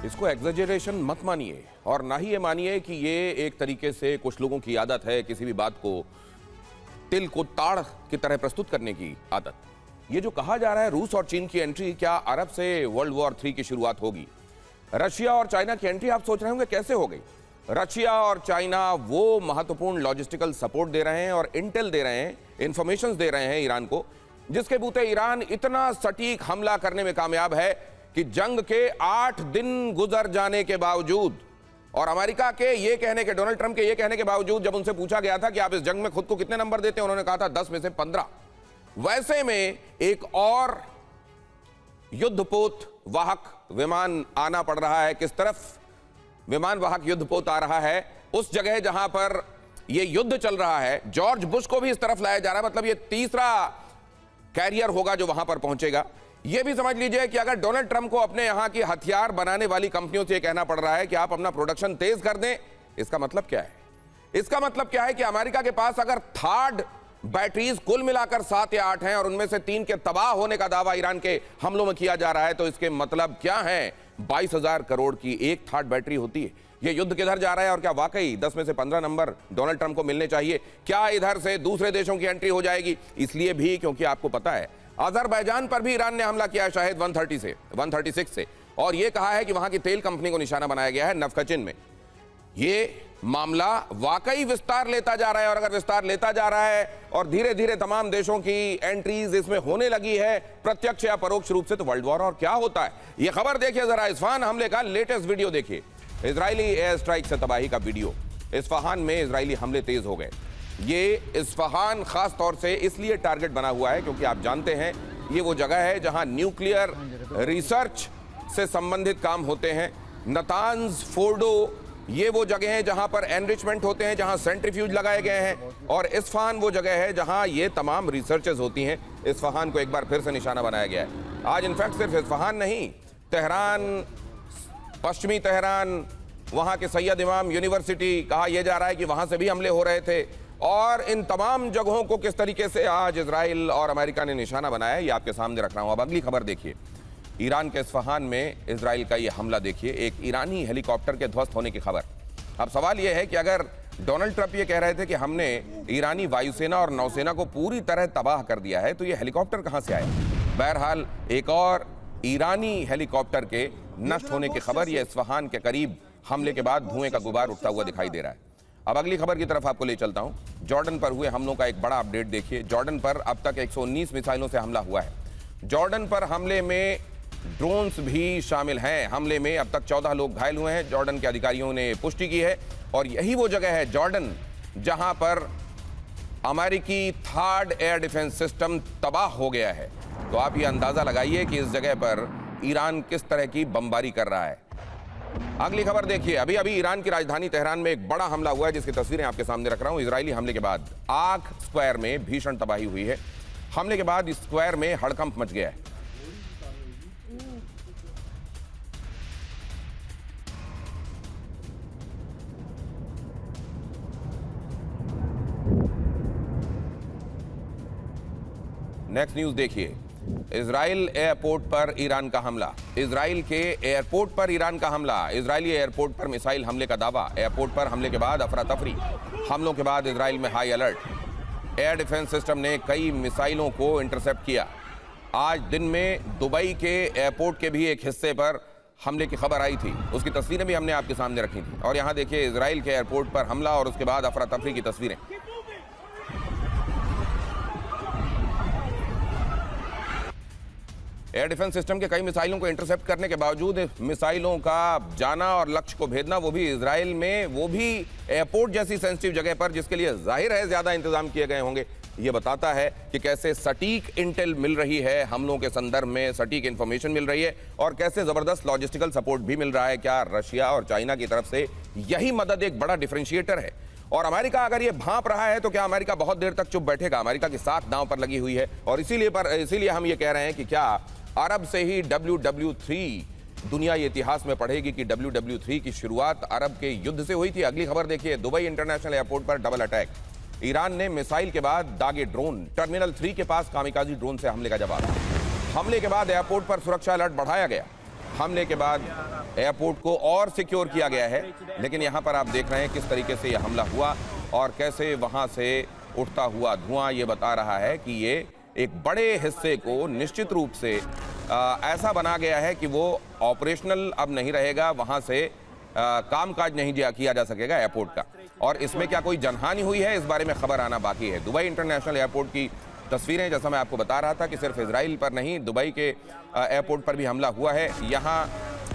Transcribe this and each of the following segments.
इसको एग्जेजरेशन मत मानिए और ना ही ये मानिए कि ये एक तरीके से कुछ लोगों की आदत है किसी भी बात को तिल को ताड़ की तरह प्रस्तुत करने की आदत। ये जो कहा जा रहा है रूस और चीन की एंट्री, क्या अरब से वर्ल्ड वॉर 3 की शुरुआत होगी? रशिया और चाइना की एंट्री आप सोच रहे होंगे कैसे हो गई? रशिया और चाइना वो महत्वपूर्ण लॉजिस्टिकल सपोर्ट दे रहे हैं और इंटेल दे रहे हैं, इंफॉर्मेशन दे रहे हैं ईरान को, जिसके बूते ईरान इतना सटीक हमला करने में कामयाब है कि जंग के 8 दिन गुजर जाने के बावजूद और अमेरिका के ये कहने के, डोनाल्ड ट्रंप के ये कहने के बावजूद, जब उनसे पूछा गया था कि आप इस जंग में खुद को कितने नंबर देते हैं, उन्होंने कहा था 10 में से 15। वैसे में एक और युद्धपोत वाहक विमान आना पड़ रहा है। किस तरफ विमान वाहक युद्धपोत आ रहा है? उस जगह जहां पर यह युद्ध चल रहा है, जॉर्ज बुश को भी इस तरफ लाया जा रहा है। मतलब यह तीसरा कैरियर होगा जो वहां पर पहुंचेगा। यह भी समझ लीजिए कि अगर डोनाल्ड ट्रंप को अपने यहां की हथियार बनाने वाली कंपनियों से यह कहना पड़ रहा है कि आप अपना प्रोडक्शन तेज कर दें, इसका मतलब क्या है? इसका मतलब क्या है कि अमेरिका के पास अगर थर्ड बैटरीज कुल मिलाकर 7 या 8 हैं और उनमें से 3 के तबाह होने का दावा ईरान के हमलों में किया जा रहा है, तो इसके मतलब क्या है? 22,000 करोड़ की एक थर्ड बैटरी होती है। यह युद्ध किधर जा रहा है और क्या वाकई 10 में से 15 नंबर डोनाल्ड ट्रंप को मिलने चाहिए? क्या इधर से दूसरे देशों की एंट्री हो जाएगी? इसलिए भी क्योंकि आपको पता है अजरबैजान पर भी ईरान ने हमला किया है, शायद 136 से, और यह कहा है कि वहां की तेल कंपनी को निशाना बनाया गया है नफकचिन में। ये मामला वाकई विस्तार लेता जा रहा है और अगर विस्तार लेता जा रहा है और धीरे धीरे तमाम देशों की एंट्रीज इसमें होने लगी है प्रत्यक्ष या परोक्ष रूप से, तो वर्ल्ड वॉर और क्या होता है? ये खबर देखिए जरा, इस्फहान हमले का लेटेस्ट वीडियो देखिए। इजरायली एयर स्ट्राइक से तबाही का वीडियो। इस्फहान में इजरायली हमले तेज हो गए। ये इस्फहान खास तौर से इसलिए टारगेट बना हुआ है क्योंकि आप जानते हैं ये वो जगह है जहां न्यूक्लियर रिसर्च से संबंधित काम होते हैं। नतांज, फोर्डो, ये वो जगह है जहां पर एनरिचमेंट होते हैं, जहां सेंट्रीफ्यूज लगाए गए हैं, और इस्फहान वो जगह है जहां ये तमाम रिसर्चेस होती हैं। इस्फहान को एक बार फिर से निशाना बनाया गया है। आज इनफैक्ट सिर्फ इस्फहान नहीं, तेहरान, पश्चिमी तेहरान, वहां के सैयद इमाम यूनिवर्सिटी, कहा यह जा रहा है कि वहां से भी हमले हो रहे थे। और इन तमाम जगहों को किस तरीके से आज इजराइल और अमेरिका ने निशाना बनाया, ये आपके सामने रख रहा हूं। अब अगली खबर देखिए, ईरान के इस्फहान में इजराइल का यह हमला देखिए, एक ईरानी हेलीकॉप्टर के ध्वस्त होने की खबर। अब सवाल यह है कि अगर डोनाल्ड ट्रंप ये कह रहे थे कि हमने ईरानी वायुसेना और नौसेना को पूरी तरह तबाह कर दिया है, तो ये हेलीकॉप्टर कहां से आया? बहरहाल एक और ईरानी हेलीकॉप्टर के नष्ट होने की खबर, यह इस्फहान के करीब हमले के बाद धुएं का गुबार उठता हुआ दिखाई दे रहा है। अब अगली खबर की तरफ आपको ले चलता हूं। जॉर्डन पर हुए हमलों का एक बड़ा अपडेट देखिए। जॉर्डन पर अब तक 119 मिसाइलों से हमला हुआ है। जॉर्डन पर हमले में ड्रोन्स भी शामिल हैं। हमले में अब तक 14 लोग घायल हुए हैं, जॉर्डन के अधिकारियों ने पुष्टि की है। और यही वो जगह है जॉर्डन जहां पर अमेरिकी थर्ड एयर डिफेंस सिस्टम तबाह हो गया है। तो आप ये अंदाजा लगाइए कि इस जगह पर ईरान किस तरह की बमबारी कर रहा है। अगली खबर देखिए, अभी अभी ईरान की राजधानी तेहरान में एक बड़ा हमला हुआ है जिसकी तस्वीरें आपके सामने रख रहा हूं। इजरायली हमले के बाद आग स्क्वायर में भीषण तबाही हुई है। हमले के बाद इस स्क्वायर में हड़कंप मच गया है। नेक्स्ट न्यूज देखिए, इजराइल एयरपोर्ट पर ईरान का हमला। इजराइल के एयरपोर्ट पर ईरान का हमला। इजरायली एयरपोर्ट पर मिसाइल हमले का दावा। एयरपोर्ट पर हमले के बाद अफरा तफरी। हमलों के बाद इजराइल में high alert. Air defence system ने कई मिसाइलों को इंटरसेप्ट किया। आज दिन में दुबई के एयरपोर्ट के भी एक हिस्से पर हमले की खबर आई थी, उसकी तस्वीरें भी हमने आपके सामने रखी थी। और यहाँ देखिए इजराइल के एयरपोर्ट पर हमला और उसके बाद अफरा तफरी की तस्वीरें। एयर डिफेंस सिस्टम के कई मिसाइलों को इंटरसेप्ट करने के बावजूद मिसाइलों का जाना और लक्ष्य को भेदना, वो भी इजराइल में, वो भी एयरपोर्ट जैसी सेंसिटिव जगह पर, जिसके लिए जाहिर है ज्यादा इंतजाम किए गए होंगे। ये बताता है कि कैसे सटीक इंटेल मिल रही है हमलों के संदर्भ में, सटीक इंफॉर्मेशन मिल रही है और कैसे जबरदस्त लॉजिस्टिकल सपोर्ट भी मिल रहा है। क्या रशिया और चाइना की तरफ से यही मदद एक बड़ा डिफरेंशिएटर है? और अमेरिका अगर ये भांप रहा है तो क्या अमेरिका बहुत देर तक चुप बैठेगा? अमेरिका की साख दांव पर लगी हुई है और इसीलिए हम ये कह रहे हैं कि क्या अरब से ही WW3 दुनिया ये इतिहास में पढ़ेगी कि WW3 की शुरुआत अरब के युद्ध से हुई थी। अगली खबर देखिए, दुबई इंटरनेशनल एयरपोर्ट पर डबल अटैक। ईरान ने मिसाइल के बाद दागे ड्रोन। टर्मिनल 3 के पास कामिकाजी ड्रोन से हमले का जवाब। हमले के बाद एयरपोर्ट पर सुरक्षा अलर्ट बढ़ाया गया। हमले के बाद एयरपोर्ट को और सिक्योर किया गया है। लेकिन यहां पर आप देख रहे हैं किस तरीके से यह हमला हुआ और कैसे वहां से उठता हुआ धुआं ये बता रहा है कि ये एक बड़े हिस्से को निश्चित रूप से ऐसा बना गया है कि वो ऑपरेशनल अब नहीं रहेगा, वहां से कामकाज नहीं किया जा सकेगा एयरपोर्ट का। और इसमें क्या कोई जनहानि हुई है, इस बारे में खबर आना बाकी है। दुबई इंटरनेशनल एयरपोर्ट की तस्वीरें, जैसा मैं आपको बता रहा था कि सिर्फ इजराइल पर नहीं, दुबई के एयरपोर्ट पर भी हमला हुआ है। यहाँ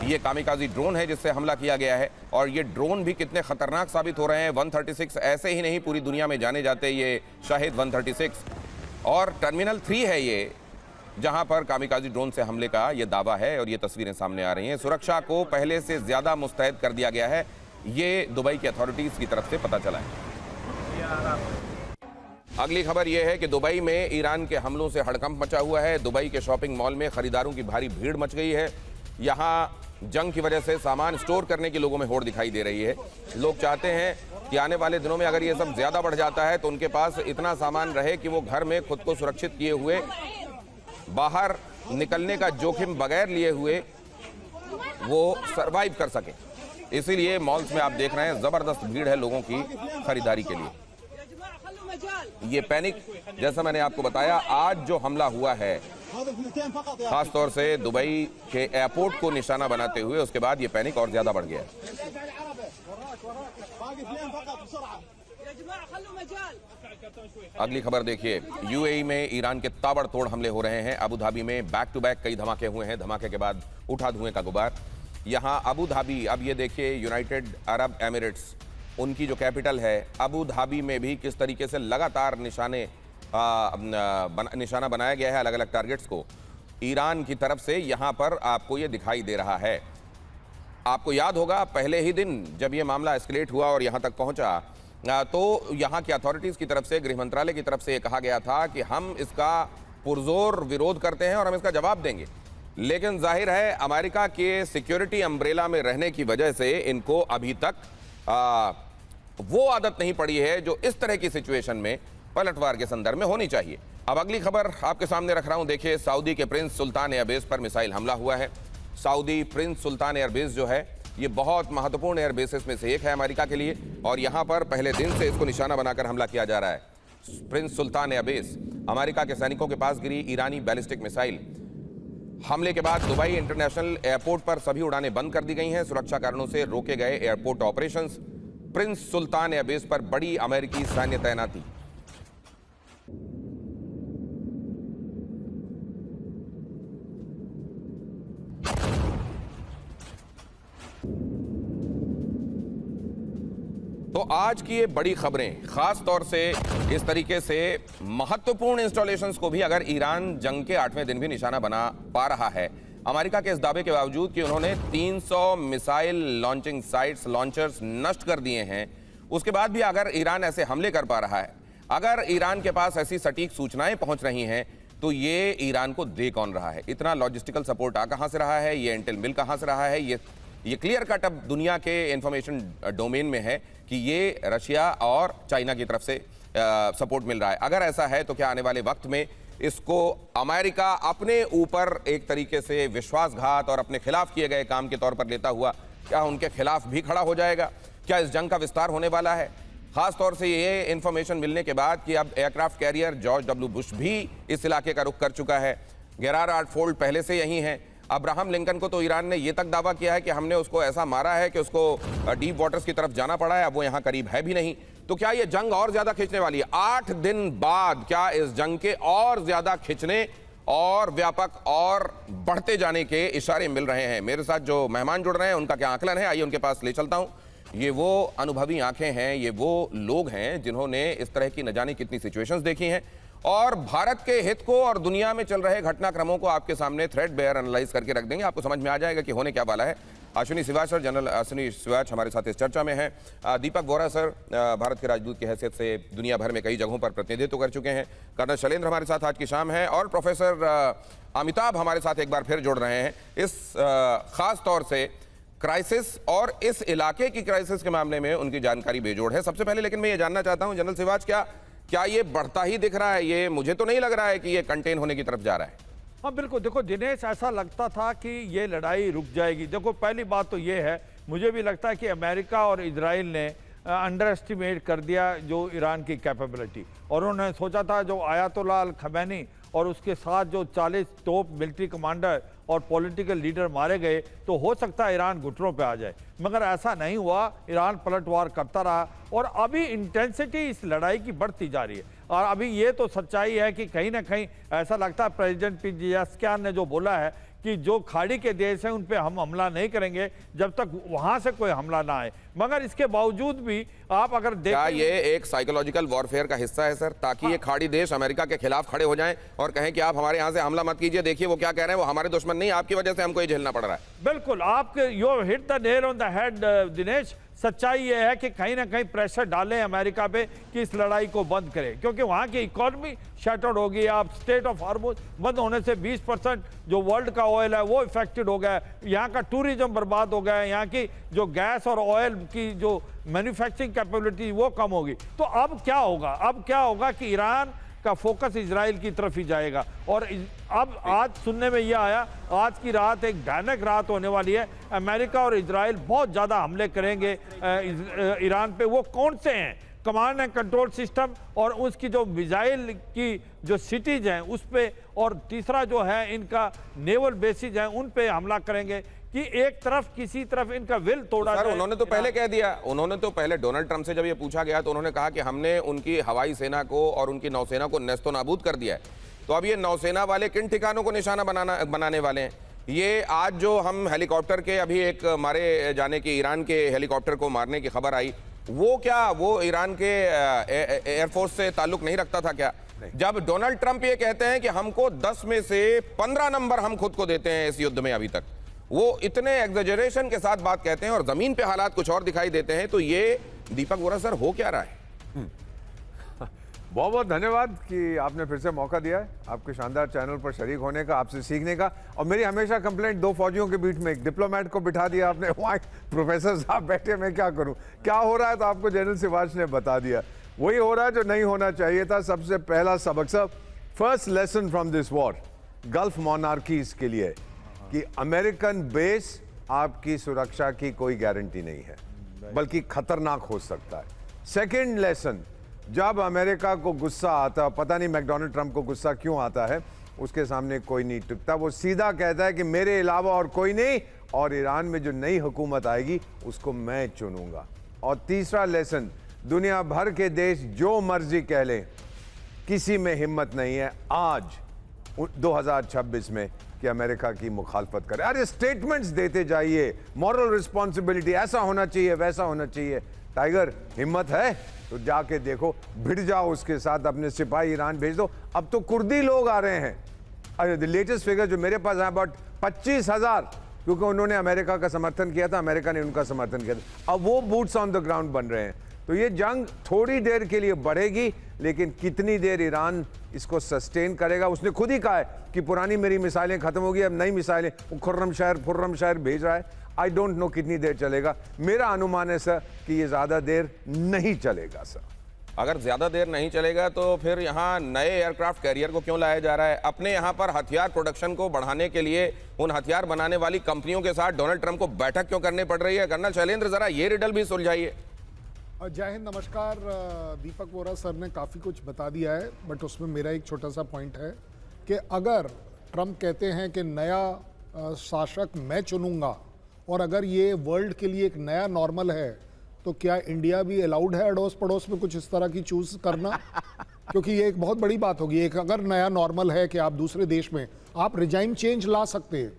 ये कामिकाजी ड्रोन है जिससे हमला किया गया है और ये ड्रोन भी कितने खतरनाक साबित हो रहे हैं। 136 ऐसे ही नहीं पूरी दुनिया में जाने जाते ये शाहिद 136, और टर्मिनल 3 है ये जहां पर कामिकाजी ड्रोन से हमले का ये दावा है और ये तस्वीरें सामने आ रही हैं। सुरक्षा को पहले से ज्यादा मुस्तैद कर दिया गया है, ये दुबई की अथॉरिटीज की तरफ से पता चला है। अगली खबर यह है कि दुबई में ईरान के हमलों से हड़कंप मचा हुआ है। दुबई के शॉपिंग मॉल में खरीदारों की भारी भीड़ मच गई है। यहाँ जंग की वजह से सामान स्टोर करने की लोगों में होड़ दिखाई दे रही है। लोग चाहते हैं कि आने वाले दिनों में अगर ये सब ज्यादा बढ़ जाता है तो उनके पास इतना सामान रहे कि वो घर में खुद को सुरक्षित किए हुए, बाहर निकलने का जोखिम बगैर लिए हुए वो सरवाइव कर सके। इसीलिए मॉल्स में आप देख रहे हैं जबरदस्त भीड़ है लोगों की खरीदारी के लिए। ये पैनिक, जैसा मैंने आपको बताया, आज जो हमला हुआ है खास तौर से दुबई के एयरपोर्ट को निशाना बनाते हुए, उसके बाद ये पैनिक और ज्यादा बढ़ गया। अगली खबर देखिए, यूएई में ईरान के ताबड़तोड़ हमले हो रहे हैं। अबू धाबी में बैक टू बैक कई धमाके हुए हैं। धमाके के बाद उठा धुएं का गुबार। यहां अबू धाबी, अब ये देखिए यूनाइटेड अरब एमिरेट्स, उनकी जो कैपिटल है अबू धाबी में भी किस तरीके से लगातार निशाना बनाया गया है अलग अलग टारगेट्स को ईरान की तरफ से। यहां पर आपको ये दिखाई दे रहा है। आपको याद होगा पहले ही दिन जब ये मामला एस्केलेट हुआ और यहां तक पहुंचा तो यहां की अथॉरिटीज की तरफ से, गृह मंत्रालय की तरफ से ये कहा गया था कि हम इसका पुरजोर विरोध करते हैं और हम इसका जवाब देंगे। लेकिन जाहिर है अमेरिका के सिक्योरिटी अम्ब्रेला में रहने की वजह से इनको अभी तक वो आदत नहीं पड़ी है जो इस तरह की सिचुएशन में पलटवार के संदर्भ में होनी चाहिए। अब अगली खबर आपके सामने रख रहा हूं। देखिए, सऊदी के प्रिंस सुल्तान एयरबेस पर मिसाइल हमला हुआ है। सऊदी प्रिंस सुल्तान एयरबेस जो है ये बहुत महत्वपूर्ण एयरबेसेस में से एक है अमेरिका के लिए, और यहां पर पहले दिन से इसको निशाना बनाकर हमला किया जा रहा है। प्रिंस सुल्तान एयरबेस, अमेरिका के सैनिकों के पास गिरी ईरानी बैलिस्टिक मिसाइल। हमले के बाद दुबई इंटरनेशनल एयरपोर्ट पर सभी उड़ानें बंद कर दी गई हैं। सुरक्षा कारणों से रोके गए एयरपोर्ट ऑपरेशंस। प्रिंस सुल्तान एयरबेस पर बड़ी अमेरिकी सैन्य तैनाती। तो आज की ये बड़ी खबरें, खास तौर से इस तरीके से महत्वपूर्ण इंस्टॉलेशंस को भी अगर ईरान जंग के 8वें दिन भी निशाना बना पा रहा है, अमेरिका के इस दावे के बावजूद कि उन्होंने 300 मिसाइल लॉन्चिंग साइट्स, लॉन्चर्स नष्ट कर दिए हैं, उसके बाद भी अगर ईरान ऐसे हमले कर पा रहा है, अगर ईरान के पास ऐसी सटीक सूचनाएं पहुंच रही हैं, तो ये ईरान को दे कौन रहा है? इतना लॉजिस्टिकल सपोर्ट आ कहां से रहा है? ये इंटेल मिल कहां से रहा है? ये क्लियर कट अब दुनिया के इंफॉर्मेशन डोमेन में है कि ये रशिया और चाइना की तरफ से सपोर्ट मिल रहा है। अगर ऐसा है तो क्या आने वाले वक्त में इसको अमेरिका अपने ऊपर एक तरीके से विश्वासघात और अपने खिलाफ किए गए काम के तौर पर लेता हुआ क्या उनके खिलाफ भी खड़ा हो जाएगा? क्या इस जंग का विस्तार होने वाला है? खास तौर से ये इंफॉर्मेशन मिलने के बाद कि अब aircraft carrier George W Bush भी इस इलाके का रुख कर चुका है। गेरार्ड आर्टफोल्ड पहले से यही है। अब्राहम लिंकन को तो ईरान ने यह तक दावा किया है कि हमने उसको ऐसा मारा है कि उसको डीप वाटर्स की तरफ जाना पड़ा है, अब वो यहां करीब है भी नहीं। तो क्या ये जंग और ज्यादा खींचने वाली है? 8 दिन बाद क्या इस जंग के और ज्यादा खिंचने और व्यापक और बढ़ते जाने के इशारे मिल रहे हैं? मेरे साथ जो मेहमान जुड़ रहे हैं उनका क्या आकलन है, आइए उनके पास ले चलता हूं। ये वो अनुभवी आंखें हैं, ये वो लोग हैं जिन्होंने इस तरह की न जाने कितनी सिचुएशंस देखी हैं और भारत के हित को और दुनिया में चल रहे घटनाक्रमों को आपके सामने थ्रेड बेयर एनालाइज करके रख देंगे। आपको समझ में आ जाएगा कि होने क्या वाला है। अश्विनी सिवाच सर, जनरल अश्विनी सिवाच हमारे साथ इस चर्चा में हैं। दीपक वोरा सर भारत के राजदूत की हैसियत से दुनिया भर में कई जगहों पर प्रतिनिधित्व कर चुके हैं। कर्नल शैलेंद्र हमारे साथ आज की शाम है और प्रोफेसर अमिताभ हमारे साथ एक बार फिर जुड़ रहे हैं इस खास तौर से क्राइसिस और इस इलाके की क्राइसिस के मामले में उनकी जानकारी बेजोड़ है। सबसे पहले लेकिन मैं ये जानना चाहता हूं जनरल सिवाच, क्या ये बढ़ता ही दिख रहा है? ये मुझे तो नहीं लग रहा है कि ये कंटेन होने की तरफ जा रहा है। हाँ बिल्कुल, देखो दिनेश, ऐसा लगता था कि ये लड़ाई रुक जाएगी। देखो पहली बात तो ये है, मुझे भी लगता है कि अमेरिका और इजराइल ने अंडर एस्टिमेट कर दिया जो ईरान की कैपेबिलिटी, और उन्होंने सोचा था जो आयतुल्लाह अल खमैनी और उसके साथ जो 40 टॉप मिलिट्री कमांडर और पॉलिटिकल लीडर मारे गए तो हो सकता है ईरान घुटनों पे आ जाए, मगर ऐसा नहीं हुआ। ईरान पलटवार करता रहा और अभी इंटेंसिटी इस लड़ाई की बढ़ती जा रही है। और अभी ये तो सच्चाई है कि कहीं ना कहीं ऐसा लगता है प्रेसिडेंट पिज़ेस्कियान ने जो बोला है कि जो खाड़ी के देश हैं उन पे हम हमला नहीं करेंगे जब तक वहां से कोई हमला ना आए। मगर इसके बावजूद भी आप अगर देखें, क्या ये एक साइकोलॉजिकल वॉरफेयर का हिस्सा है सर, ताकि ये खाड़ी देश अमेरिका के खिलाफ खड़े हो जाएं और कहें कि आप हमारे यहां से हमला मत कीजिए, देखिए वो क्या कह रहे हैं, वो हमारे दुश्मन नहीं, आपकी वजह से हमको ये झेलना पड़ रहा है। बिल्कुल, आपके you hit the nail on the head Dinesh. सच्चाई यह है कि कहीं ना कहीं प्रेशर डालें अमेरिका पे कि इस लड़ाई को बंद करें, क्योंकि वहां की इकोनॉमी शटआउट होगी। आप स्टेट ऑफ हार्मोज बंद होने से 20% जो वर्ल्ड का ऑयल है वो इफेक्टेड हो गया है, यहाँ का टूरिज्म बर्बाद हो गया है, यहाँ की जो गैस और ऑयल की जो मैन्युफैक्चरिंग कैपेबिलिटी वो कम होगी। तो अब क्या होगा? अब क्या होगा कि ईरान का फोकस इजराइल की तरफ ही जाएगा। और अब आज सुनने में यह आया, आज की रात एक भयानक रात होने वाली है। अमेरिका और इजराइल बहुत ज़्यादा हमले करेंगे ईरान पे। वो कौन से हैं? कमांड एंड कंट्रोल सिस्टम और उसकी जो मिसाइल की जो सिटीज हैं उस पे, और तीसरा जो है इनका नेवल बेसिस हैं उन पे हमला करेंगे कि एक तरफ किसी तरफ इनका विल तोड़ा सर उन्होंने तो पहले कह दिया, उन्होंने तो पहले डोनाल्ड ट्रंप से जब ये पूछा गया तो उन्होंने कहा कि हमने उनकी हवाई सेना को और उनकी नौसेना को नेस्तो नाबूद कर दिया है। तो अब ये नौसेना वाले किन ठिकानों को निशाना बनाने वाले हैं? ये आज जो हम हेलीकॉप्टर के अभी एक मारे जाने की, ईरान के हेलीकॉप्टर को मारने की खबर आई, वो क्या वो ईरान के एयरफोर्स से ताल्लुक नहीं रखता था क्या? जब डोनाल्ड ट्रंप ये कहते हैं कि हमको 10 में से 15 नंबर हम खुद को देते हैं इस युद्ध में, अभी तक वो इतने एग्जेजरेशन के साथ बात कहते हैं और जमीन पे हालात कुछ और दिखाई देते हैं, तो ये दीपक वोरा सर हो क्या रहा है? बहुत बहुत धन्यवाद कि आपने फिर से मौका दिया है आपके शानदार चैनल पर शरीक होने का, आपसे सीखने का। और मेरी हमेशा कंप्लेंट, दो फौजियों के बीच में एक डिप्लोमेट को बिठा दिया आपने, वहाँ प्रोफेसर साहब बैठे, मैं क्या करूँ? क्या हो रहा है तो आपको जनरल सिवाच ने बता दिया। वही हो रहा है जो नहीं होना चाहिए था। सबसे पहला सबक sir, first lesson from this war gulf monarchies के लिए कि अमेरिकन बेस आपकी सुरक्षा की कोई गारंटी नहीं है, बल्कि खतरनाक हो सकता है। सेकेंड लेसन, जब अमेरिका को गुस्सा आता, पता नहीं मैकडोनाल्ड ट्रंप को गुस्सा क्यों आता है, उसके सामने कोई नहीं टिकता। वो सीधा कहता है कि मेरे अलावा और कोई नहीं, और ईरान में जो नई हुकूमत आएगी उसको मैं चुनूंगा। और तीसरा लेसन, दुनिया भर के देश जो मर्जी कह लें, किसी में हिम्मत नहीं है आज 2026 में कि अमेरिका की मुखालफत करे। अरे स्टेटमेंट्स देते जाइए, मॉरल रिस्पॉन्सिबिलिटी, ऐसा होना चाहिए, वैसा होना चाहिए। टाइगर, हिम्मत है तो जाके देखो, भिड़ जाओ उसके साथ, अपने सिपाही ईरान भेज दो। अब तो कुर्दी लोग आ रहे हैं। अरे लेटेस्ट फिगर जो मेरे पास है अबाउट 25,000, क्योंकि उन्होंने अमेरिका का समर्थन किया था, अमेरिका ने उनका समर्थन किया था। अब वो बूट्स ऑन द ग्राउंड बन रहे हैं। तो ये जंग थोड़ी देर के लिए बढ़ेगी, लेकिन कितनी देर ईरान इसको सस्टेन करेगा? उसने खुद ही कहा है कि पुरानी मेरी मिसाइलें खत्म हो गई, अब नई मिसाइलें, वो खुर्रमशहर भेज रहा है। आई डोंट नो कितनी देर चलेगा। मेरा अनुमान है सर कि ये ज्यादा देर नहीं चलेगा सर। अगर ज्यादा देर नहीं चलेगा तो फिर यहाँ नए एयरक्राफ्ट कैरियर को क्यों लाया जा रहा है? अपने यहाँ पर हथियार प्रोडक्शन को बढ़ाने के लिए उन हथियार बनाने वाली कंपनियों के साथ डोनाल्ड ट्रंप को बैठक क्यों करनी पड़ रही है? कर्नल शैलेंद्र, जरा ये रिडल भी सुलझाइए। जय हिंद, नमस्कार। दीपक वोरा सर ने काफ़ी कुछ बता दिया है, बट उसमें मेरा एक छोटा सा पॉइंट है कि अगर ट्रंप कहते हैं कि नया शासक मैं चुनूंगा, और अगर ये वर्ल्ड के लिए एक नया नॉर्मल है, तो क्या इंडिया भी अलाउड है अड़ोस पड़ोस में कुछ इस तरह की चूज करना? क्योंकि ये एक बहुत बड़ी बात होगी। एक अगर नया नॉर्मल है कि आप दूसरे देश में आप रिजाइम चेंज ला सकते हैं,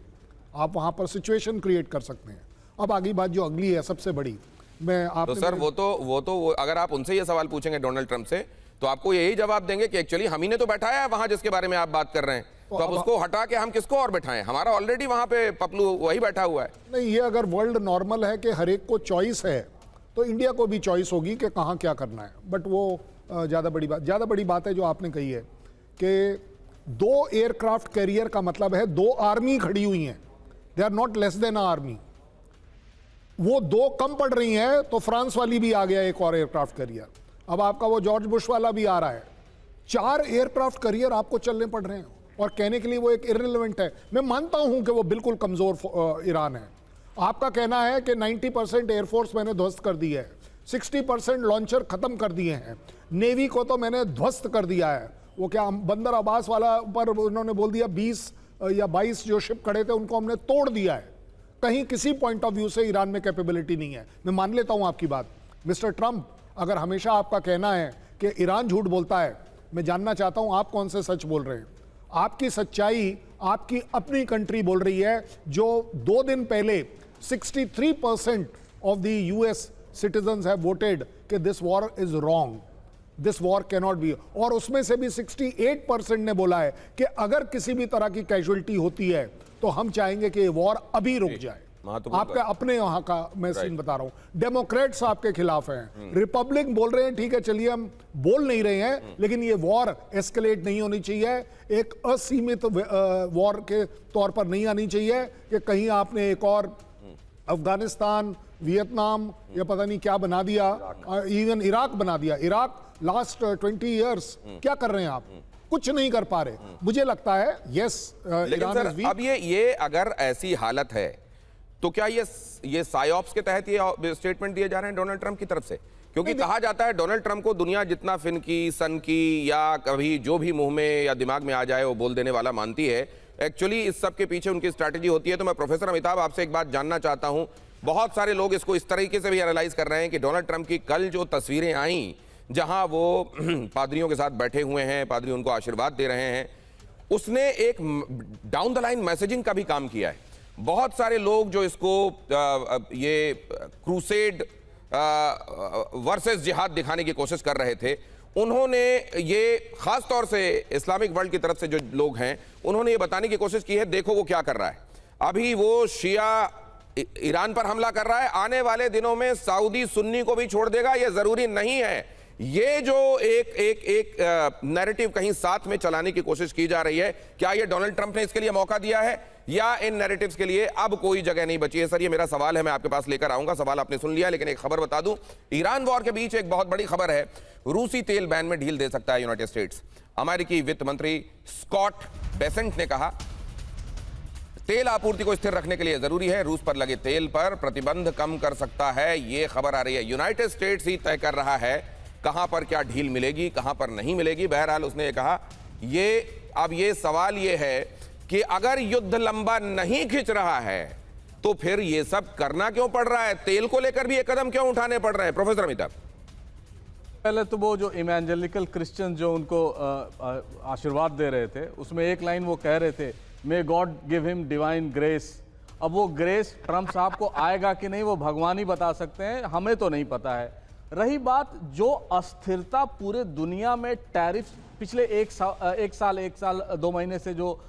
आप वहाँ पर सिचुएशन क्रिएट कर सकते हैं। अब आगे बात जो अगली है सबसे बड़ी, मैं आप तो सर वो तो अगर आप उनसे ये सवाल पूछेंगे डोनाल्ड ट्रंप से, तो आपको यही जवाब देंगे कि एक्चुअली हम ही ने तो बैठाया है वहां जिसके बारे में आप बात कर रहे हैं, तो अब उसको हटा के हम किसको और बैठाएं? हमारा ऑलरेडी वहां पे पपलू वही बैठा हुआ है। नहीं, ये अगर वर्ल्ड नॉर्मल है कि हर एक को चॉइस है, तो इंडिया को भी चॉइस होगी कि कहाँ क्या करना है। बट वो ज़्यादा बड़ी बात है जो आपने कही है कि 2 एयरक्राफ्ट कैरियर का मतलब है 2 आर्मी खड़ी हुई हैं। They are not less than army. वो 2 कम पड़ रही हैं तो फ्रांस वाली भी आ गया एक और एयरक्राफ्ट कैरियर। अब आपका वो जॉर्ज बुश वाला भी आ रहा है। 4 एयरक्राफ्ट कैरियर आपको चलने पड़ रहे हैं। और कहने के लिए वो एक इररिलेवेंट है। मैं मानता हूं कि वो बिल्कुल कमजोर ईरान है। आपका कहना है कि 90% एयरफोर्स मैंने ध्वस्त कर दी है, 60% लॉन्चर खत्म कर दिए हैं, नेवी को तो मैंने ध्वस्त कर दिया है। वो क्या बंदर अब्बास वाला पर उन्होंने बोल दिया 20 या 22 जो शिप खड़े थे उनको हमने तोड़ दिया है। कहीं किसी पॉइंट ऑफ व्यू से ईरान में कैपेबिलिटी नहीं है। मैं मान लेता हूं आपकी बात। मिस्टर ट्रंप, अगर हमेशा आपका कहना है कि ईरान झूठ बोलता है, मैं जानना चाहता हूं आप कौन से सच बोल रहे हैं। आपकी सच्चाई आपकी अपनी कंट्री बोल रही है, जो 2 दिन पहले 63% of the US citizens have voted कि this war is wrong, this war cannot be, और उसमें से भी 68% ने बोला है कि अगर किसी भी तरह की कैजुअलिटी होती है तो हम चाहेंगे कि ये वॉर अभी रुक जाए। आपके अपने यहाँ का मैं सीन बता रहा हूं। डेमोक्रेट्स आपके खिलाफ हैं, रिपब्लिक बोल रहे हैं ठीक है चलिए हम बोल नहीं रहे हैं, लेकिन ये वॉर एस्केलेट नहीं होनी चाहिए, एक असीमित वॉर के तौर पर नहीं आनी चाहिए कि कहीं आपने एक और अफगानिस्तान, वियतनाम या पता नहीं क्या बना दिया, इवन इराक बना दिया। इराक लास्ट 20 ईयर्स क्या कर रहे हैं आप? कुछ नहीं कर पा रहे। मुझे लगता है यस लेकिन सर अब ये अगर ऐसी हालत है तो क्या ये साइऑप्स के तहत ये स्टेटमेंट दिए जा रहे हैं डोनाल्ड ट्रंप की तरफ से? क्योंकि कहा जाता है डोनाल्ड ट्रंप को दुनिया जितना फिन की, सन की या कभी जो भी मुंह में या दिमाग में आ जाए वो बोल देने वाला मानती है। एक्चुअली इस सब के पीछे उनकी स्ट्रैटेजी होती है। तो मैं प्रोफेसर अमिताभ आपसे एक बात जानना चाहता हूं, बहुत सारे लोग इसको इस तरीके से भी एनालाइज कर रहे हैं कि डोनाल्ड ट्रंप की कल जो तस्वीरें आई जहां वो पादरियों के साथ बैठे हुए हैं, पादरी उनको आशीर्वाद दे रहे हैं, उसने एक डाउन द लाइन मैसेजिंग का भी काम किया है। बहुत सारे लोग जो इसको ये क्रूसेड वर्सेस जिहाद दिखाने की कोशिश कर रहे थे, उन्होंने ये खास तौर से इस्लामिक वर्ल्ड की तरफ से जो लोग हैं उन्होंने ये बताने की कोशिश की है देखो वो क्या कर रहा है। अभी वो शिया ईरान पर हमला कर रहा है, आने वाले दिनों में सऊदी सुन्नी को भी छोड़ देगा, ये जरूरी नहीं है। ये जो एक नैरेटिव कहीं साथ में चलाने की कोशिश की जा रही है, क्या ये डोनाल्ड ट्रंप ने इसके लिए मौका दिया है या इन नैरेटिव्स के लिए अब कोई जगह नहीं बची है? सर ये मेरा सवाल है, मैं आपके पास लेकर आऊंगा। सवाल आपने सुन लिया, लेकिन एक खबर बता दूं, ईरान वॉर के बीच एक बहुत बड़ी खबर है, रूसी तेल बैन में ढील दे सकता है यूनाइटेड स्टेट्स। अमेरिकी वित्त मंत्री स्कॉट बेसेंट ने कहा तेल आपूर्ति को स्थिर रखने के लिए जरूरी है रूस पर लगे तेल पर प्रतिबंध कम कर सकता है। यह खबर आ रही है, यूनाइटेड स्टेट्स ही तय कर रहा है कहां पर क्या ढील मिलेगी, कहां पर नहीं मिलेगी। बहरहाल उसने कहा अब ये सवाल ये है कि अगर युद्ध लंबा नहीं खिंच रहा है तो फिर ये सब करना क्यों पड़ रहा है? तेल को लेकर भी ये कदम क्यों उठाने पड़ रहे हैं? प्रोफेसर अमिताभ, पहले तो वो जो इवेंजेलिकल क्रिश्चियन जो उनको आशीर्वाद दे रहे थे, उसमें एक लाइन वो कह रहे थे, may God give him divine grace. अब वो ग्रेस ट्रंप साहब को आएगा कि नहीं वो भगवान ही बता सकते हैं, हमें तो नहीं पता है। रही बात जो अस्थिरता पूरे दुनिया में टैरिफ पिछले एक साल 2 महीने से जो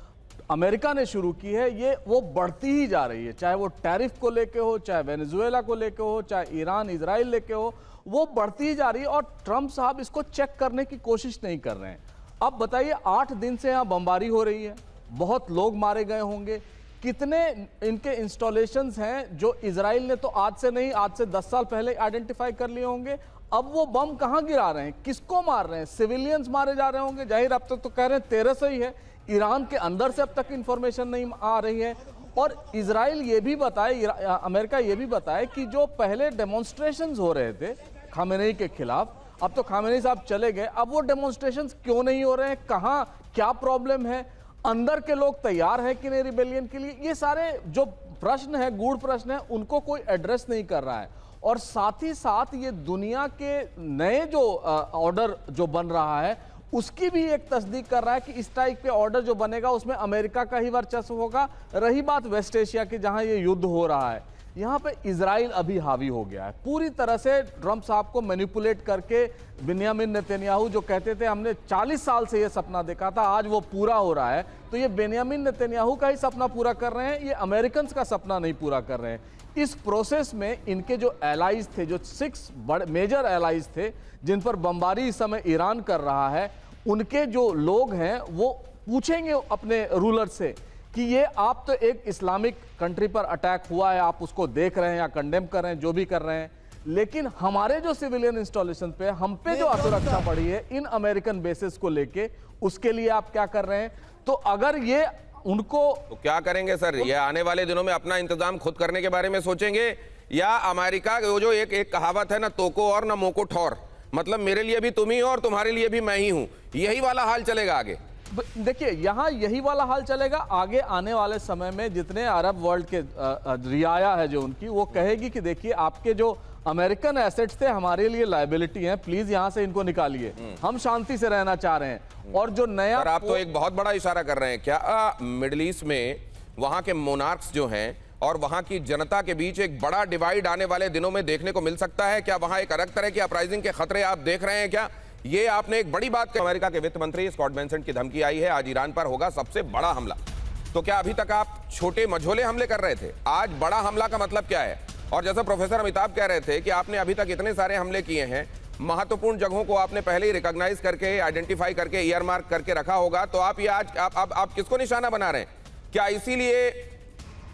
अमेरिका ने शुरू की है, ये वो बढ़ती ही जा रही है, चाहे वो टैरिफ को लेके हो, चाहे वेनेजुएला को लेके हो, चाहे ईरान इजराइल लेके हो, वो बढ़ती ही जा रही है और ट्रंप साहब इसको चेक करने की कोशिश नहीं कर रहे हैं। अब बताइए 8 दिन से यहाँ बमबारी हो रही है, बहुत लोग मारे गए होंगे, कितने इनके इंस्टॉलेशंस हैं जो इजराइल ने तो आज से नहीं, आज से 10 साल पहले आइडेंटिफाई कर लिए होंगे। अब वो बम कहां गिरा रहे हैं, किसको मार रहे हैं? सिविलियंस मारे जा रहे होंगे, जाहिर अब तक तो कह रहे हैं 1300 ही है, ईरान के अंदर से अब तक इंफॉर्मेशन नहीं आ रही है। और इजराइल ये भी बताए, अमेरिका ये भी बताए कि जो पहले डेमोन्स्ट्रेशंस हो रहे थे खामेनेई के खिलाफ, अब तो खामेनेई साहब चले गए, अब वो डेमोन्स्ट्रेशंस क्यों नहीं हो रहे हैं, कहां क्या प्रॉब्लम है, अंदर के लोग तैयार हैं कि नहीं रिबेलियन के लिए, ये सारे जो प्रश्न है, गूढ़ प्रश्न है, उनको कोई एड्रेस नहीं कर रहा है। और साथ ही साथ ये दुनिया के नए जो ऑर्डर जो बन रहा है उसकी भी एक तस्दीक कर रहा है कि इस टाइप के ऑर्डर जो बनेगा उसमें अमेरिका का ही वर्चस्व होगा। रही बात वेस्ट एशिया की जहां ये युद्ध हो रहा है, यहाँ पे इजराइल अभी हावी हो गया है पूरी तरह से। ट्रंप साहब को मैनिपुलेट करके बेन्यामिन नेतन्याहू जो कहते थे हमने 40 साल से ये सपना देखा था, आज वो पूरा हो रहा है, तो ये बेन्यामिन नेतन्याहू का ही सपना पूरा कर रहे हैं, ये अमेरिकन का सपना नहीं पूरा कर रहे हैं। इस प्रोसेस में इनके जो एलाइज थे, जो 6 बड़े मेजर एलाइज थे जिन पर बमबारी इस समय ईरान कर रहा है, उनके जो लोग हैं वो पूछेंगे अपने रूलर से कि ये आप तो एक इस्लामिक कंट्री पर अटैक हुआ है, आप उसको देख रहे हैं या कंडेम कर रहे हैं, जो भी कर रहे हैं, लेकिन हमारे जो सिविलियन इंस्टॉलेशन पे हम पे जो असुरक्षा बढ़ी है इन अमेरिकन बेसिस को लेके, उसके लिए आप क्या कर रहे हैं? तो अगर ये उनको तो क्या करेंगे सर? ये आने वाले दिनों में अपना इंतजाम खुद करने के बारे में सोचेंगे, या अमेरिका वो जो एक कहावत है ना, तोको और ना मोको ठौर, मतलब मेरे लिए भी तुम ही हो और तुम्हारे लिए भी मैं ही हूं, यही वाला हाल चलेगा आगे? देखिए यहाँ यही वाला हाल चलेगा आगे आने वाले समय में। जितने अरब वर्ल्ड के रियाया है जो उनकी, वो कहेगी कि देखिए आपके जो अमेरिकन एसेट्स थे हमारे लिए लायबिलिटी हैं, प्लीज यहां से इनको निकालिए, हम शांति से रहना चाह रहे हैं। और जो नया पर आप तो एक बहुत बड़ा इशारा कर रहे हैं, क्या मिडिल ईस्ट में वहां के मोनार्क्स जो हैं और वहां की जनता के बीच एक बड़ा डिवाइड आने वाले दिनों में देखने को मिल सकता है? क्या वहां एक अलग तरह की अपराइजिंग के खतरे आप देख रहे हैं क्या? ये आपने एक बड़ी बात कही। अमेरिका के वित्त मंत्री स्कॉट बेसेंट की धमकी आई है, आज ईरान पर होगा सबसे बड़ा हमला। तो क्या अभी तक आप छोटे मझोले हमले कर रहे थे, आज बड़ा हमला का मतलब क्या है? और जैसा प्रोफेसर अमिताभ कह रहे थे कि आपने अभी तक इतने सारे हमले किए हैं, महत्वपूर्ण जगहों को आपने पहले ही रिकॉग्नाइज करके, आइडेंटिफाई करके, ईयर मार्क करके रखा होगा, तो आप ये आज आप किसको निशाना बना रहे हैं? क्या इसीलिए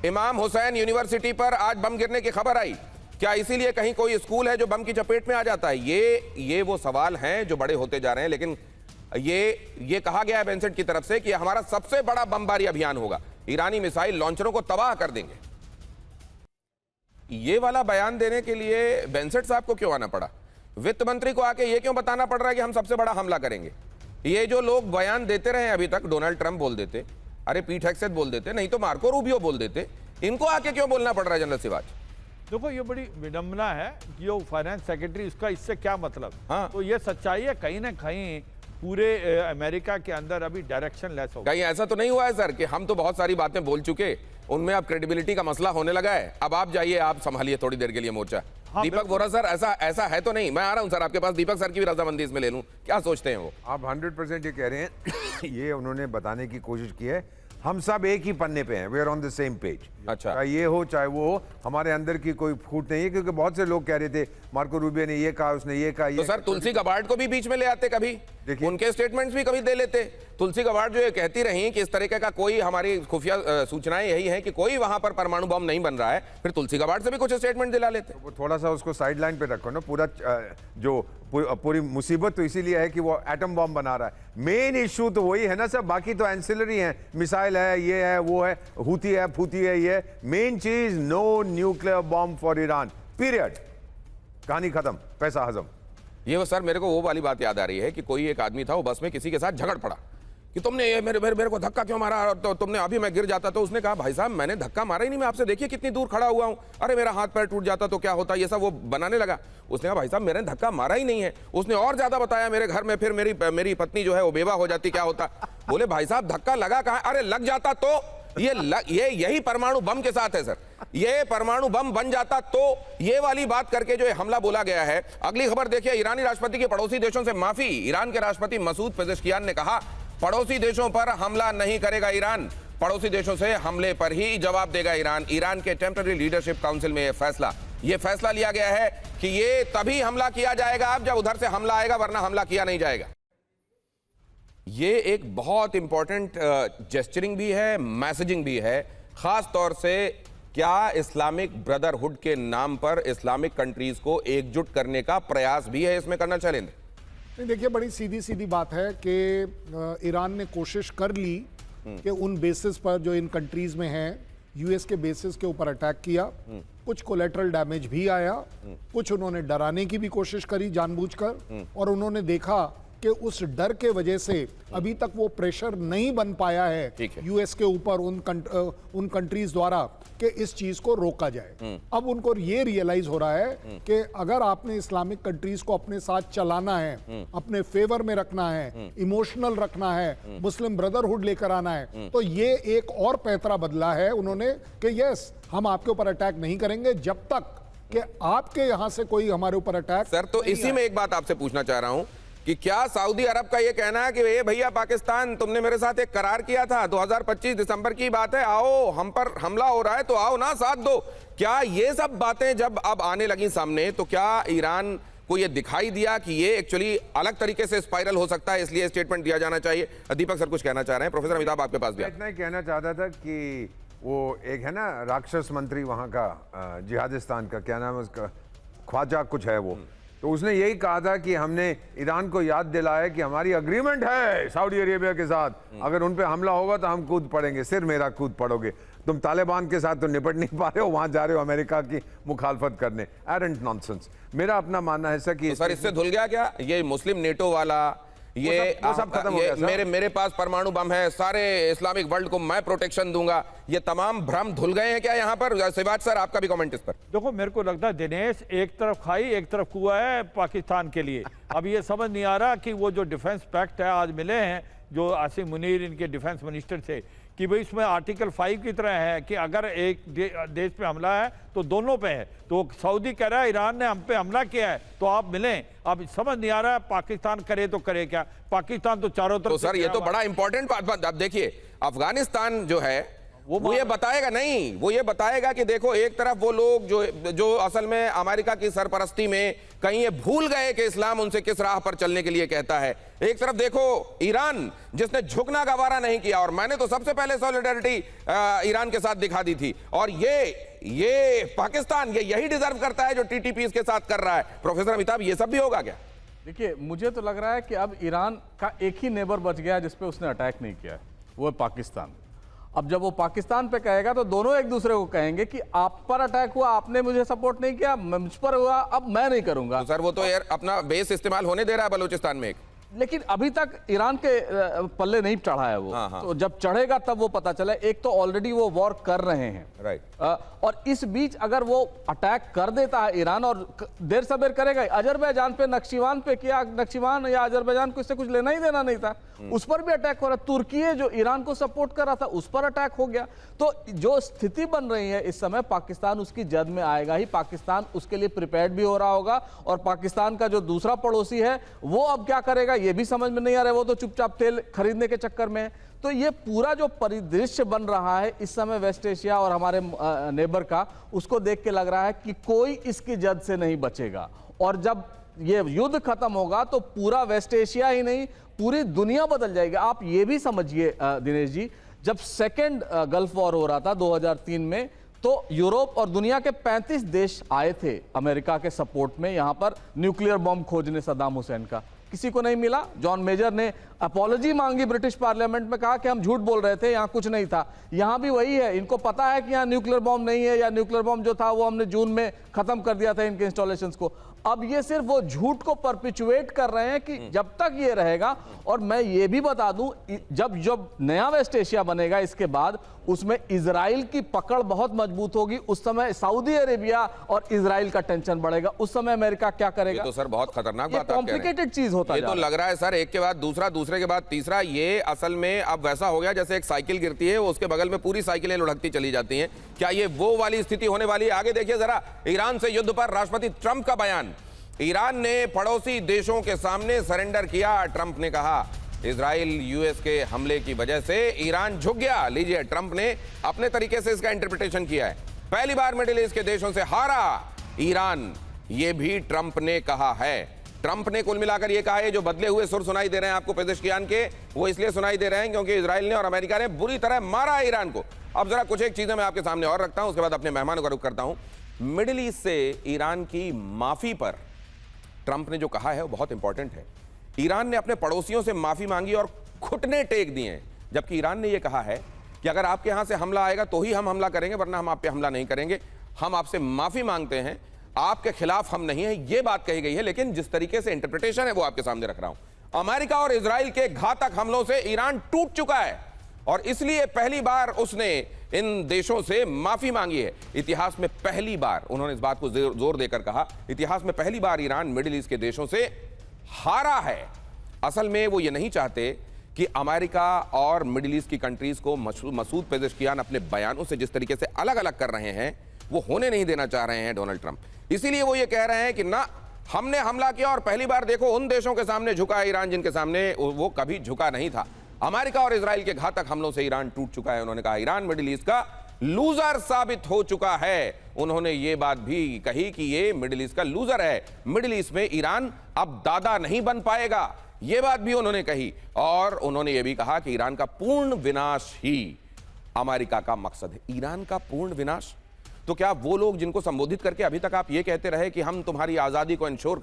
इमाम हुसैन यूनिवर्सिटी पर आज बम गिरने की खबर आई? क्या इसीलिए कहीं कोई स्कूल है जो बम की चपेट में आ जाता है? ये वो सवाल हैं जो बड़े होते जा रहे हैं। लेकिन ये कहा गया है बेंसेंट की तरफ से कि हमारा सबसे बड़ा बमबारी अभियान होगा, ईरानी मिसाइल लॉन्चरों को तबाह कर देंगे। ये वाला बयान देने के लिए बेंसेंट साहब को क्यों आना पड़ा? वित्त मंत्री को आके ये क्यों बताना पड़ रहा है कि हम सबसे बड़ा हमला करेंगे? ये जो लोग बयान देते रहे अभी तक, डोनाल्ड ट्रंप बोल देते, अरे पीट हेक्सेट बोल देते, नहीं तो मार्को रूबियो बोल देते, इनको आके क्यों बोलना पड़ रहा है जनरल सिवाज? देखो ये बड़ी विडंबना है कि वो फाइनेंस सेक्रेटरी, उसका इससे क्या मतलब? हाँ। तो ये सच्चाई है, कहीं ना कहीं पूरे अमेरिका के अंदर अभी डायरेक्शन लेस हो गया। कहीं ऐसा तो नहीं हुआ है सर कि हम तो बहुत सारी बातें बोल चुके, उनमें अब क्रेडिबिलिटी का मसला होने लगा है, अब आप जाइए, आप संभालिए थोड़ी देर के लिए मोर्चा? हाँ, दीपक वोरा सर, ऐसा है तो नहीं? मैं आ रहा हूं सर आपके पास, दीपक सर की भी रजामंदी इसमें ले लूं, क्या सोचते हैं वो? आप 100% ये कह रहे हैं ये उन्होंने बताने की कोशिश की है, हम सब एक ही पन्ने पे हैं, we are on the same page. अच्छा। चाहे ये हो चाहे वो हो, हमारे अंदर की कोई फूट नहीं है, क्योंकि बहुत से लोग कह रहे थे मार्को रूबियो ने ये कहा, उसने ये कहा, तो सर तुलसी गबार्ड को भी बीच में ले आते कभी, देखिए। उनके स्टेटमेंट्स भी कभी दे लेते। तुलसी गबार्ड जो ये कहती रही कि इस तरीके का कोई, हमारी खुफिया सूचनाएं यही हैं कि कोई वहां पर परमाणु बम नहीं बन रहा है, फिर तुलसी गबार्ड से भी कुछ स्टेटमेंट दिला लेते। वो थोड़ा सा उसको साइड लाइन पे रखो ना, पूरा जो पूरी मुसीबत तो इसीलिए है कि वो एटम बम बना रहा है। मेन इशू तो वही है ना सर, बाकी तो एंसिलरी हैं, मिसाइल है, ये है, वो है, हुती है, फूती है, ये मेन चीज, no nuclear bomb for Iran, period, कहानी खत्म, पैसा हजम। ये वो सर, मेरे को वो वाली बात याद आ रही है कि कोई एक आदमी था, वो बस में किसी के साथ झगड़ पड़ा कि तुमने ये मेरे को धक्का क्यों मारा, और तो तुमने अभी मैं गिर जाता तो उसने कहा भाई साहब मैंने धक्का मारा ही नहीं, मैं आपसे देखिए कितनी दूर खड़ा हुआ हूं, अरे मेरा हाथ पैर टूट जाता तो क्या होता, ये सब वो बनाने लगा। उसने कहा भाई साहब मैंने धक्का मारा ही नहीं है। उसने और ज्यादा बताया, मेरे घर में फिर मेरी पत्नी जो है वो बेवा हो जाती, क्या होता। बोले भाई साहब धक्का लगा कहां? अरे लग जाता तो ये यही परमाणु बम के साथ है सर, ये परमाणु बम बन जाता तो। ये वाली बात करके जो हमला बोला गया है। अगली खबर देखिए, ईरानी राष्ट्रपति के पड़ोसी देशों से माफी। ईरान के राष्ट्रपति मसूद पेजेश्कियान ने कहा पड़ोसी देशों पर हमला नहीं करेगा ईरान, पड़ोसी देशों से हमले पर ही जवाब देगा ईरान। ईरान के टेम्पररी लीडरशिप काउंसिल में यह फैसला लिया गया है कि ये तभी हमला किया जाएगा अब जब उधर से हमला आएगा, वरना हमला किया नहीं जाएगा। ये एक बहुत इंपॉर्टेंट जेस्चरिंग भी है, मैसेजिंग भी है, खास तौर से क्या इस्लामिक ब्रदरहुड के नाम पर इस्लामिक कंट्रीज को एकजुट करने का प्रयास भी है इसमें, कर्नल शैलेंद्र? नहीं, देखिए बड़ी सीधी सीधी बात है कि ईरान ने कोशिश कर ली कि उन बेसिस पर जो इन कंट्रीज में हैं, यूएस के बेसिस के ऊपर अटैक किया, कुछ कोलेटरल डैमेज भी आया, कुछ उन्होंने डराने की भी कोशिश करी जानबूझकर, और उन्होंने देखा कि उस डर के वजह से अभी तक वो प्रेशर नहीं बन पाया है यूएस के ऊपर उन कंट्रीज द्वारा कि इस चीज को रोका जाए। अब उनको ये रियलाइज हो रहा है कि अगर आपने इस्लामिक कंट्रीज को अपने साथ चलाना है, अपने फेवर में रखना है, इमोशनल रखना है, मुस्लिम ब्रदरहुड लेकर आना है, तो ये एक और पैतरा बदला है उन्होंने कि यस हम आपके ऊपर अटैक नहीं करेंगे जब तक कि आपके यहां से कोई हमारे ऊपर अटैक। सर तो इसी में एक बात आपसे पूछना चाह रहा हूं कि क्या सऊदी अरब का यह कहना है कि ये भैया पाकिस्तान तुमने मेरे साथ एक करार किया था, 2025 दिसंबर की बात है, आओ हम पर हमला हो रहा है तो आओ ना साथ दो, क्या ये सब बातें जब अब आने लगी सामने तो क्या ईरान को ये दिखाई दिया कि ये एक्चुअली अलग तरीके से स्पाइरल हो सकता है, इसलिए स्टेटमेंट दिया जाना चाहिए? दीपक सर कुछ कहना चाह रहे हैं, प्रोफेसर अमिताभ आपके पास भी। इतना ही कहना चाहता था कि वो एक है ना राक्षस मंत्री वहां का जिहादिस्तान का, क्या नाम है उसका, ख्वाजा कुछ है वो, तो उसने यही कहा था कि हमने ईरान को याद दिलाया कि हमारी अग्रीमेंट है सऊदी अरेबिया के साथ, अगर उन पे हमला होगा तो हम कूद पड़ेंगे, सिर मेरा कूद पड़ोगे। तुम तालिबान के साथ तो निपट नहीं पा रहे हो, वहां जा रहे हो अमेरिका की मुखालफत करने। Arrant nonsense. मेरा अपना मानना है सर कि तो सर इससे धुल गया क्या ये मुस्लिम नेटो वाला, ये वो सब खत्म हो ये गया सर। मेरे पास परमाणु बम है, सारे इस्लामिक वर्ल्ड को मैं प्रोटेक्शन दूंगा, ये तमाम भ्रम धुल गए हैं क्या यहाँ पर? शिवाज सर आपका भी कमेंट इस पर। देखो मेरे को लगता है दिनेश, एक तरफ खाई एक तरफ कुआ है पाकिस्तान के लिए। अब ये समझ नहीं आ रहा कि वो जो डिफेंस पैक्ट है आज मिले हैं जो आसिम मुनीर इनके डिफेंस मिनिस्टर से, कि भाई इसमें आर्टिकल 5 की तरह है कि अगर एक देश पे हमला है तो दोनों पे है। तो सऊदी कह रहा है ईरान ने हम पे हमला किया है तो आप मिलें। अब समझ नहीं आ रहा है पाकिस्तान करे तो करे क्या। पाकिस्तान तो चारों तरफ तो सर ये तो बड़ा इंपॉर्टेंट बात। अब देखिए अफगानिस्तान जो है वो ये बताएगा नहीं, वो ये बताएगा कि देखो एक तरफ वो लोग जो असल में अमेरिका की सरपरस्ती में कहीं ये भूल गए कि इस्लाम उनसे किस राह पर चलने के लिए कहता है। एक तरफ देखो ईरान जिसने झुकना गवारा नहीं किया, और मैंने तो सबसे पहले सॉलिडारिटी ईरान के साथ दिखा दी थी, और ये पाकिस्तान यही डिजर्व करता है जो टीटीपी के साथ कर रहा है। प्रोफेसर अमिताभ ये सब भी होगा क्या? देखिए मुझे तो लग रहा है कि अब ईरान का एक ही नेबर बच गया है जिसपे उसने अटैक नहीं किया है, वो है पाकिस्तान। अब जब वो पाकिस्तान पे कहेगा तो दोनों एक दूसरे को कहेंगे कि आप पर अटैक हुआ, आपने मुझे सपोर्ट नहीं किया, मुझ पर हुआ, अब मैं नहीं करूंगा। तो सर वो तो यार अपना बेस इस्तेमाल होने दे रहा है बलूचिस्तान में एक। लेकिन अभी तक ईरान के पल्ले नहीं चढ़ा है वो। हाँ। तो जब चढ़ेगा तब वो पता चले। एक तो ऑलरेडी वो वॉर कर रहे हैं, राइट। और इस बीच अगर वो अटैक कर देता है ईरान, और देर सबेर करेगा, अजरबैजान पे नक्शिवान पे किया, नक्शिवान या अजरबैजान को इससे कुछ लेना ही देना नहीं था, उस पर भी अटैक हो रहा है। तुर्की जो ईरान को सपोर्ट कर रहा था उस पर अटैक हो गया। तो जो स्थिति बन रही है इस समय, पाकिस्तान उसकी जद में आएगा ही। पाकिस्तान उसके लिए प्रिपेयर्ड भी हो रहा होगा, और पाकिस्तान का जो दूसरा पड़ोसी है वो अब क्या करेगा ये भी समझ में नहीं आ रहा है। वो तो चुपचाप तेल खरीदने के चक्कर में है। तो ये पूरा जो परिदृश्य बन रहा है इस समय वेस्ट एशिया और हमारे नेबर का, उसको देख के लग रहा है कि कोई इसकी जद से नहीं बचेगा। और जब ये युद्ध खत्म होगा तो पूरा वेस्ट एशिया ही नहीं पूरी दुनिया बदल जाएगी। आप ये भी समझिए दिनेश जी, जब सेकेंड गल्फ वॉर हो रहा था 2003 में, तो यूरोप और दुनिया के 35 देश आए थे अमेरिका के सपोर्ट में यहां पर न्यूक्लियर बॉम्ब खोजने सद्दाम हुसैन का। किसी को नहीं मिला। जॉन मेजर ने अपॉलॉजी मांगी ब्रिटिश पार्लियामेंट में, कहा कि हम झूठ बोल रहे थे, यहां कुछ नहीं था। यहां भी वही है, इनको पता है कि यहां न्यूक्लियर बॉम्ब नहीं है, या न्यूक्लियर बॉम्ब जो था वो हमने जून में खत्म कर दिया था इनके इंस्टॉलेशंस को। अब ये सिर्फ वो झूठ को परपिचुएट कर रहे हैं कि जब तक ये रहेगा। और मैं ये भी बता दूं, जब नया वेस्ट एशिया बनेगा इसके बाद, उसमें इजराइल की पकड़ बहुत मजबूत होगी। उस समय सऊदी अरेबिया और इजराइल का टेंशन बढ़ेगा। उस समय अमेरिका क्या करेगा? ये तो सर बहुत खतरनाक बात आप कह रहे हैं। कॉम्प्लिकेटेड चीज होता है। ये तो लग रहा है सर एक के बाद दूसरा, दूसरे के बाद तीसरा। ये असल में अब वैसा हो गया जैसे एक साइकिल गिरती है, वो उसके बगल में पूरी साइकिलें लुढ़कती चली जाती हैं। क्या ये वो वाली स्थिति होने वाली है? आगे देखिए जरा, ईरान से युद्ध पर राष्ट्रपति ट्रंप का बयान। ईरान ने पड़ोसी देशों के सामने सरेंडर किया। ट्रंप ने कहा इजराइल यूएस के हमले की वजह से ईरान झुक गया। लीजिए, ट्रंप ने अपने तरीके से इसका इंटरप्रिटेशन किया है। पहली बार मिडिल ईस्ट के देशों से हारा ईरान, ये भी ट्रंप ने कहा है। ट्रंप ने कुल मिलाकर ये कहा है, जो बदले हुए सुर सुनाई दे रहे हैं आपको पेजेश्कियान के, वो इसलिए सुनाई दे रहे हैं क्योंकि इजराइल ने और अमेरिका ने बुरी तरह मारा है ईरान को। अब जरा कुछ एक चीजें मैं आपके सामने और रखता हूं, उसके बाद अपने मेहमानों का रुख करता हूं। मिडिल ईस्ट से ईरान की माफी पर ट्रंप ने जो कहा है वो बहुत इंपॉर्टेंट है। ईरान ने अपने पड़ोसियों से माफी मांगी और घुटने टेक दिए, जबकि ईरान ने यह कहा है कि अगर आपके यहां से हमला आएगा तो ही हम हमला करेंगे, वरना हम आप पे हमला नहीं करेंगे। हम आपसे माफी मांगते हैं, आपके खिलाफ हम नहीं है, यह बात कही गई है। लेकिन जिस तरीके से इंटरप्रिटेशन है वो आपके सामने रख रहा हूं। अमेरिका और इजराइल के घातक हमलों से ईरान टूट चुका है, और इसलिए पहली बार उसने इन देशों से माफी मांगी है। इतिहास में पहली बार, उन्होंने इस बात को जोर देकर कहा, इतिहास में पहली बार ईरान मिडिल ईस्ट के देशों से हारा है। असल में वो ये नहीं चाहते कि अमेरिका और मिडिल ईस्ट की कंट्रीज को मसूद पेजेश्कियान अपने बयानों से जिस तरीके से अलग अलग कर रहे हैं, वो होने नहीं देना चाह रहे हैं डोनाल्ड ट्रंप। इसीलिए वो ये कह रहे हैं कि ना, हमने हमला किया और पहली बार देखो उन देशों के सामने झुका है ईरान जिनके सामने वो कभी झुका नहीं था। अमेरिका और इजराइल के घातक हमलों से ईरान टूट चुका है। उन्होंने कहा ईरान मिडिल ईस्ट का लूजर साबित हो चुका है। उन्होंने ये बात भी कही कि ये मिडिल ईस्ट का लूजर है। मिडिल ईस्ट में ईरान अब दादा नहीं बन पाएगा, ये बात भी उन्होंने कही। और उन्होंने ये भी कहा कि ईरान का पूर्ण विनाश ही अमेरिका का मकसद है। ईरान का पूर्ण विनाश, तो क्या वो लोग जिनको संबोधित करके अभी तक आप ये कहते रहे कि हम तुम्हारी आज़ादी को इंश्योर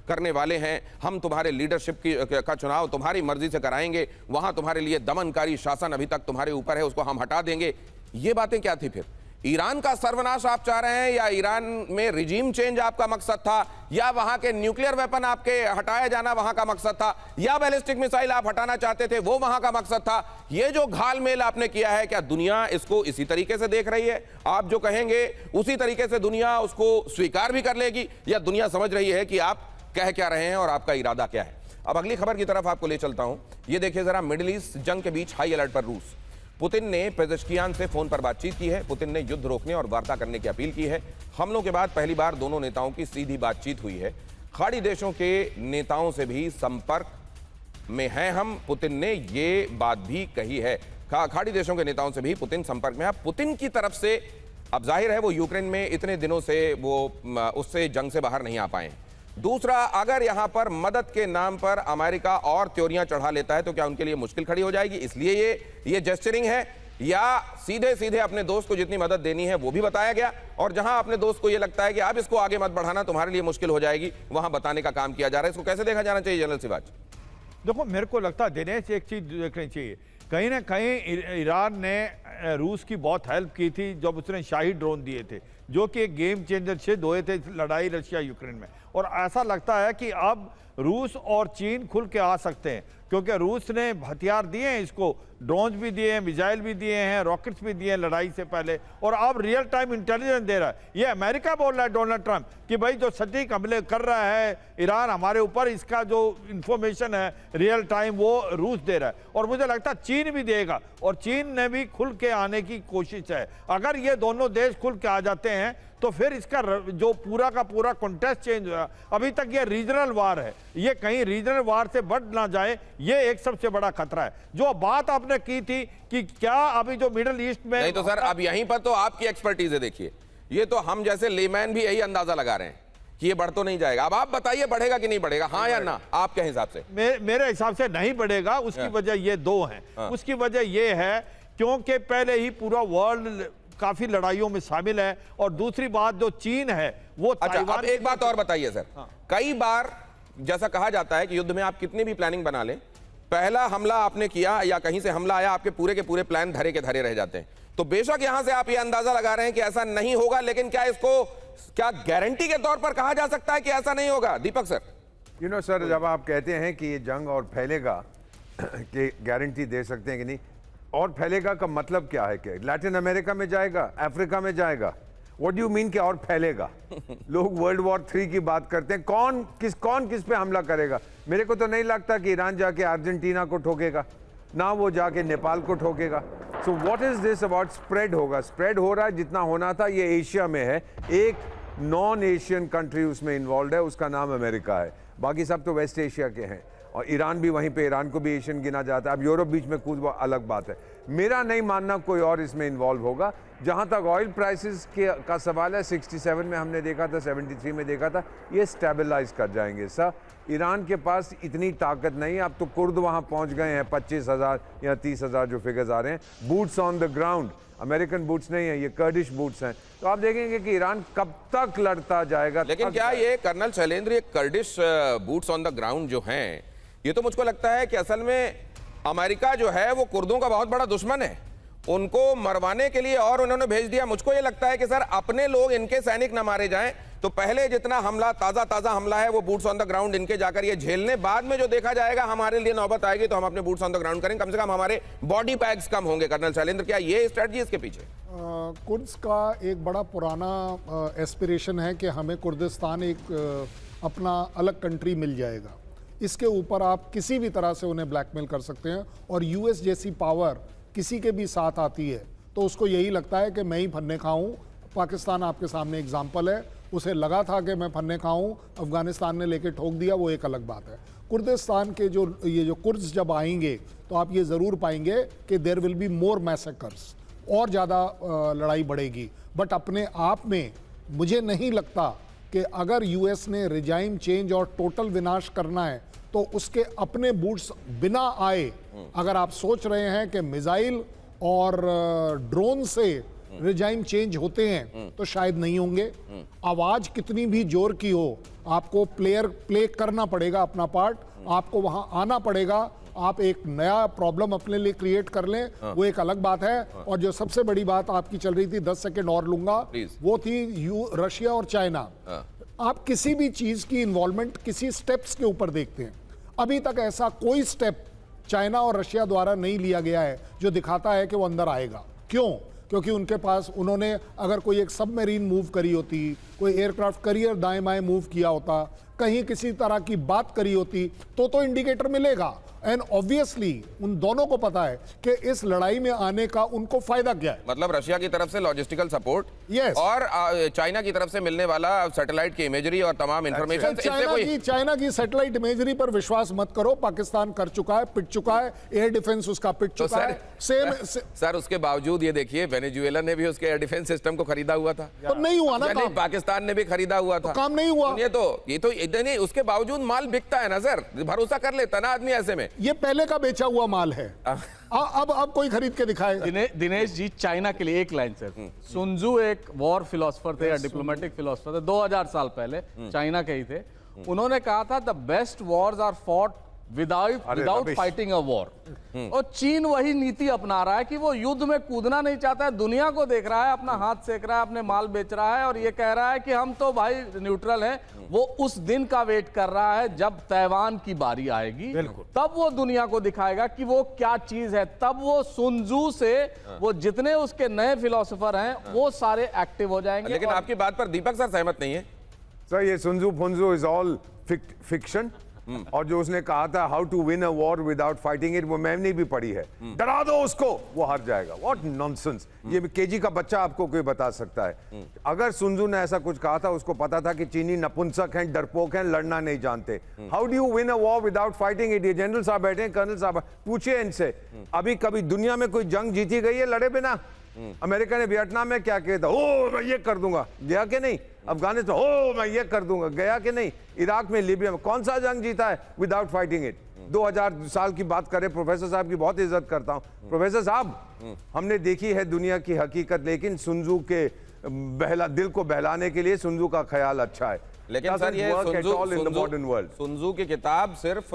करने वाले हैं, हम तुम्हारे लीडरशिप का चुनाव तुम्हारी मर्जी से कराएंगे, वहां तुम्हारे लिए दमनकारी शासन अभी तक तुम्हारे ऊपर है, उसको हम हटा देंगे, ये बातें क्या थी? फिर ईरान का सर्वनाश आप चाह रहे हैं, या ईरान में रिजीम चेंज आपका मकसद था, या वहां के न्यूक्लियर वेपन आपके हटाया जाना वहां का मकसद था, या बैलिस्टिक मिसाइल आप हटाना चाहते थे वो वहां का मकसद था? ये जो घालमेल आपने किया है, क्या दुनिया इसको इसी तरीके से देख रही है? आप जो कहेंगे उसी तरीके से दुनिया उसको स्वीकार भी कर लेगी, या दुनिया समझ रही है कि आप कह क्या रहे हैं और आपका इरादा क्या है? अब अगली खबर की तरफ आपको ले चलता हूं। ये देखिए जरा, मिडिल ईस्ट जंग के बीच हाई अलर्ट पर रूस। पुतिन ने पेजेश्कियान से फोन पर बातचीत की है। पुतिन ने युद्ध रोकने और वार्ता करने की अपील की है। हमलों के बाद पहली बार दोनों नेताओं की सीधी बातचीत हुई है। खाड़ी देशों के नेताओं से भी संपर्क में हैं हम, पुतिन ने ये बात भी कही है। खाड़ी देशों के नेताओं से भी पुतिन संपर्क में है। पुतिन की तरफ से अब जाहिर है वो यूक्रेन में इतने दिनों से वो उससे जंग से बाहर नहीं आ पाए। दूसरा, अगर यहां पर मदद के नाम पर अमेरिका और त्योरियां चढ़ा लेता है तो क्या उनके लिए मुश्किल खड़ी हो जाएगी? इसलिए ये जेस्चरिंग है, या सीधे सीधे अपने दोस्त को जितनी मदद देनी है वो भी बताया गया, और जहां अपने दोस्त को ये लगता है कि आप इसको आगे मत बढ़ाना, तुम्हारे लिए मुश्किल हो जाएगी, वहां बताने का काम किया जा रहा है। इसको कैसे देखा जाना चाहिए जनरल सिवाच? देखो, मेरे को लगता है दिनेश एक चीज देखनी चाहिए, कहीं ना कहीं ईरान ने रूस की बहुत हेल्प की थी जब उसने शाही ड्रोन दिए थे, जो कि एक गेम चेंजर सिद्ध हुए थे लड़ाई रशिया यूक्रेन में। और ऐसा लगता है कि अब रूस और चीन खुल के आ सकते हैं, क्योंकि रूस ने हथियार दिए हैं, इसको ड्रोन भी दिए हैं, मिसाइल भी दिए हैं, रॉकेट्स भी दिए हैं लड़ाई से पहले, और अब रियल टाइम इंटेलिजेंस दे रहा है। ये अमेरिका बोल रहा है डोनाल्ड ट्रंप कि भाई जो सटीक हमले कर रहा है ईरान हमारे ऊपर, इसका जो इंफॉर्मेशन है रियल टाइम वो रूस दे रहा है, और मुझे लगता है चीन भी देगा, और चीन ने भी खुल के आने की कोशिश है। अगर ये दोनों देश खुल के आ जाते हैं तो फिर इसका जो पूरा का पूरा कॉन्टेस्ट चेंज हुआ। अभी तक ये रीजनल वार है, ये कहीं रीजनल वार से बढ़ ना जाए, ये एक सबसे बड़ा खतरा है। जो बात आपने की थी कि क्या अभी जो मिडिल ईस्ट में, नहीं तो सर अब यहीं पर तो आपकी एक्सपर्टीज है। देखिए, ये तो हम जैसे लेमैन भी यही अंदाजा लगा रहे हैं कि ये बढ़ तो नहीं जाएगा। अब आप बताइए बढ़ेगा कि नहीं बढ़ेगा, हाँ या ना, आपके हिसाब से? मेरे हिसाब से नहीं बढ़ेगा। उसकी वजह ये दो है। उसकी वजह ये है क्योंकि पहले ही पूरा वर्ल्ड काफी लड़ाइयों में शामिल है, और दूसरी बात जो चीन है वो अच्छा, अब एक बात और बताइए सर। कई बार जैसा कहा जाता है कि युद्ध में आप कितनी भी प्लानिंग बना लें, पहला हमला आपने किया या कहीं से हमला आया, आपके पूरे के पूरे प्लान धरे के धरे रह जाते हैं। तो बेशक यहां से आप ये अंदाजा लगा रहे हैं कि ऐसा नहीं होगा, लेकिन क्या इसको क्या गारंटी के तौर पर कहा जा सकता है कि ऐसा नहीं होगा? दीपक सर। सर, जब आप कहते हैं कि ये जंग और फैलेगा कि गारंटी दे सकते हैं कि नहीं, और फैलेगा का मतलब क्या है? कि लैटिन अमेरिका में जाएगा, अफ्रीका में जाएगा? व्हाट डू यू मीन कि और फैलेगा? लोग वर्ल्ड वॉर 3 की बात करते हैं। कौन किस पे हमला करेगा? मेरे को तो नहीं लगता कि ईरान जाके अर्जेंटीना को ठोकेगा, ना वो जाके नेपाल को ठोकेगा। So what is this about? Spread होगा, स्प्रेड हो रहा है। जितना होना था ये एशिया में है, एक नॉन एशियन कंट्री उसमें इन्वॉल्व है, उसका नाम अमेरिका है, बाकी सब तो वेस्ट एशिया के हैं, और ईरान भी वहीं पे, ईरान को भी एशियन गिना जाता है। अब यूरोप बीच में कूद, वो अलग बात है। मेरा नहीं मानना कोई और इसमें इन्वॉल्व होगा। जहां तक ऑयल प्राइसेस का सवाल है, 67 में हमने देखा था, 73 में देखा था, ये स्टेबलाइज कर जाएंगे। सर, ईरान के पास इतनी ताकत नहीं है। अब तो कुर्द वहां पहुंच गए हैं, 25,000 या 30,000 जो फिगर्स आ रहे हैं। Boots on the ground, American boots नहीं है, ये कर्डिश बूट्स हैं। तो आप देखेंगे कि ईरान कब तक लड़ता जाएगा। लेकिन क्या ये कर्नल शैलेंद्र, ये कर्डिश बूट्स ऑन द ग्राउंड जो हैं, ये तो मुझको लगता है कि असल में अमेरिका जो है वो कुर्दों का बहुत बड़ा दुश्मन है, उनको मरवाने के लिए और उन्होंने भेज दिया। मुझको ये लगता है कि सर अपने लोग, इनके सैनिक न मारे जाएं, तो पहले जितना हमला, ताजा हमला है, वो बूट्स ऑन द ग्राउंड इनके जाकर ये झेलने, बाद में जो देखा जाएगा, हमारे लिए नौबत आएगी तो हम अपने बूट्स ऑन द ग्राउंड करेंगे, कम से कम हमारे बॉडी पैक्स कम होंगे। कर्नल शैलेंद्र, क्या ये स्ट्रेटजी इसके पीछे? कुर्द्स का एक बड़ा पुराना एस्पिरेशन है कि हमें कुर्दिस्तान एक अपना अलग कंट्री मिल जाएगा। इसके ऊपर आप किसी भी तरह से उन्हें ब्लैकमेल कर सकते हैं, और यूएस जैसी पावर किसी के भी साथ आती है तो उसको यही लगता है कि मैं ही फन्ने खाऊं। पाकिस्तान आपके सामने एग्जाम्पल है, उसे लगा था कि मैं फन्ने खाऊं, अफगानिस्तान ने लेके ठोक दिया, वो एक अलग बात है। कुर्दिस्तान के जो कुर्द्स जब आएंगे तो आप ये ज़रूर पाएंगे कि there will be more massacres, और ज़्यादा लड़ाई बढ़ेगी। बट अपने आप में मुझे नहीं लगता कि अगर यूएस ने रिजाइम चेंज और टोटल विनाश करना है तो उसके अपने बूट्स बिना आए, अगर आप सोच रहे हैं कि मिसाइल और ड्रोन से रिजाइम चेंज होते हैं तो शायद नहीं होंगे। आवाज कितनी भी जोर की हो, आपको प्ले करना पड़ेगा अपना पार्ट, आपको वहां आना पड़ेगा। आप एक नया प्रॉब्लम अपने लिए क्रिएट कर लें, वो एक अलग बात है। और जो सबसे बड़ी बात आपकी चल रही थी, 10 सेकंड और लूंगा, वो थी रशिया और चाइना। आप किसी भी चीज की इन्वॉल्वमेंट किसी स्टेप्स के ऊपर देखते हैं, अभी तक ऐसा कोई स्टेप चाइना और रशिया द्वारा नहीं लिया गया है जो दिखाता है कि वो अंदर आएगा। क्यों? क्योंकि उनके पास, उन्होंने अगर कोई एक सबमरीन मूव करी होती, कोई एयरक्राफ्ट करियर दाएं बाएं मूव किया होता, कहीं किसी तरह की बात करी होती तो इंडिकेटर मिलेगा। एंड ऑब्वियसली उन दोनों को पता है कि इस लड़ाई में आने का उनको फायदा क्या है। मतलब रशिया की तरफ से लॉजिस्टिकल सपोर्ट, Yes. और चाइना की तरफ से मिलने वाला सैटेलाइट की इमेजरी और तमाम इंफॉर्मेशन। चाइना की सैटेलाइट इमेजरी पर विश्वास मत करो, पाकिस्तान कर चुका है, पिट चुका है, एयर डिफेंस उसका पिट चुका है। सर उसके बावजूद ये देखिए, वेनेजुएला ने भी उसके एयर डिफेंस सिस्टम को खरीदा हुआ था, तो नहीं हुआ ना काम। पाकिस्तान ने भी खरीदा हुआ था, काम नहीं हुआ। ये तो नहीं, उसके बावजूद माल बिकता है ना सर, भरोसा कर लेता ना आदमी ऐसे में। ये पहले का बेचा हुआ माल है, अब कोई खरीद के दिखाए। दिनेश जी, चाइना के लिए एक लाइन सर। सुनजू एक वॉर फिलोसफर थे या डिप्लोमेटिक फिलोसफर थे, 2000 साल पहले चाइना के ही थे। उन्होंने कहा था the best wars are fought without fighting a war. और चीन वही नीति अपना रहा है कि वो युद्ध में कूदना नहीं चाहता है, दुनिया को देख रहा है, अपना हाथ सेक रहा है, अपने माल बेच रहा है और ये कह रहा है कि हम तो भाई न्यूट्रल हैं। वो उस दिन का वेट कर रहा है जब ताइवान की बारी आएगी, तब वो दुनिया को दिखाएगा कि वो क्या चीज है। तब वो सुनजू से वो जितने उसके नए फिलोसोफर हैं वो सारे एक्टिव हो जाएंगे। लेकिन आपकी बात पर दीपक सर सहमत नहीं है सर। ये सुनजू फुनजू इज ऑल फिक्शन। और जो उसने कहा था how to win a war without fighting it, वो मैंने भी पढ़ी है। डरा दो उसको, वो हार जाएगा। What nonsense. ये केजी का बच्चा आपको कोई बता सकता है। अगर सुनजू ने ऐसा कुछ कहा था, उसको पता था कि चीनी नपुंसक हैं, डरपोक हैं, लड़ना नहीं जानते। How do you win a war without fighting it? ये जनरल साहब बैठे हैं, कर्नल साहब, पूछिए इनसे, अभी कभी दुनिया में कोई जंग जीती गई है लड़े बिना? अमेरिका ने वियतनाम में क्या किया था? ओ मैं ये कर दूंगा, गया कि नहीं? अफगानिस्तान, ओ मैं ये कर दूंगा, गया कि नहीं? इराक में, लीबिया में कौन सा जंग जीता है विदाउट फाइटिंग इट? 2000 साल की बात करें, प्रोफेसर साहब की बहुत इज्जत करता हूं। प्रोफेसर साहब, हमने देखी है दुनिया की हकीकत, लेकिन सुनजू के दिल को बहलाने के लिए सुनजू का ख्याल अच्छा है। लेकिन सर ये सुनजू की किताब सिर्फ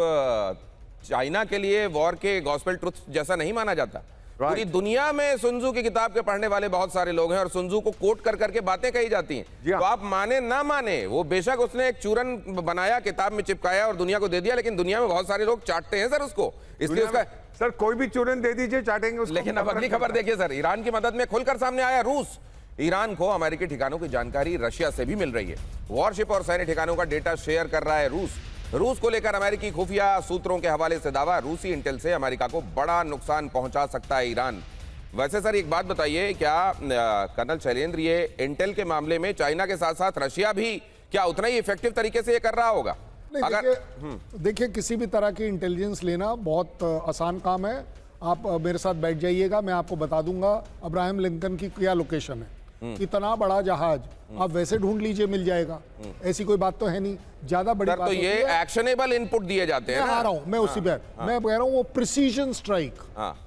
चाइना के लिए वॉर के गॉस्पेल ट्रुथ जैसा नहीं माना जाता। पूरी दुनिया में सुनजू की किताब के पढ़ने वाले बहुत सारे लोग हैं और सुनजू को कोट कर करके बातें कही जाती हैं। तो आप माने ना माने, वो बेशक उसने एक चूरन बनाया, किताब में चिपकाया और दुनिया को दे दिया, लेकिन दुनिया में बहुत सारे लोग चाटते हैं सर उसको, इसलिए उसका सर कोई भी चूरन दे दीजिए, चाटेंगे उसको। लेकिन अब अगली खबर देखिए सर, ईरान की मदद में खुलकर सामने आया रूस। ईरान को अमेरिकी ठिकानों की जानकारी रशिया से भी मिल रही है। वॉरशिप और सैन्य ठिकानों का डेटा शेयर कर रहा है रूस को लेकर अमेरिकी खुफिया सूत्रों के हवाले से दावा, रूसी इंटेल से अमेरिका को बड़ा नुकसान पहुंचा सकता है ईरान। वैसे सर एक बात बताइए, क्या कर्नल शैलेंद्र, ये इंटेल के मामले में चाइना के साथ साथ रशिया भी क्या उतना ही इफेक्टिव तरीके से ये कर रहा होगा? देखिए किसी भी तरह की इंटेलिजेंस लेना बहुत आसान काम है। आप मेरे साथ बैठ जाइएगा, मैं आपको बता दूंगा अब्राहम लिंकन की क्या लोकेशन है। इतना बड़ा जहाज आप वैसे ढूंढ लीजिए, मिल जाएगा। ऐसी कोई बात तो है नहीं, ज्यादा बड़ी बात तो ये एक्शनेबल इनपुट दिए जाते हैं। मैं आ रहा हूं, मैं उसी पे मैं कह रहा हूं, वो प्रिसीजन स्ट्राइक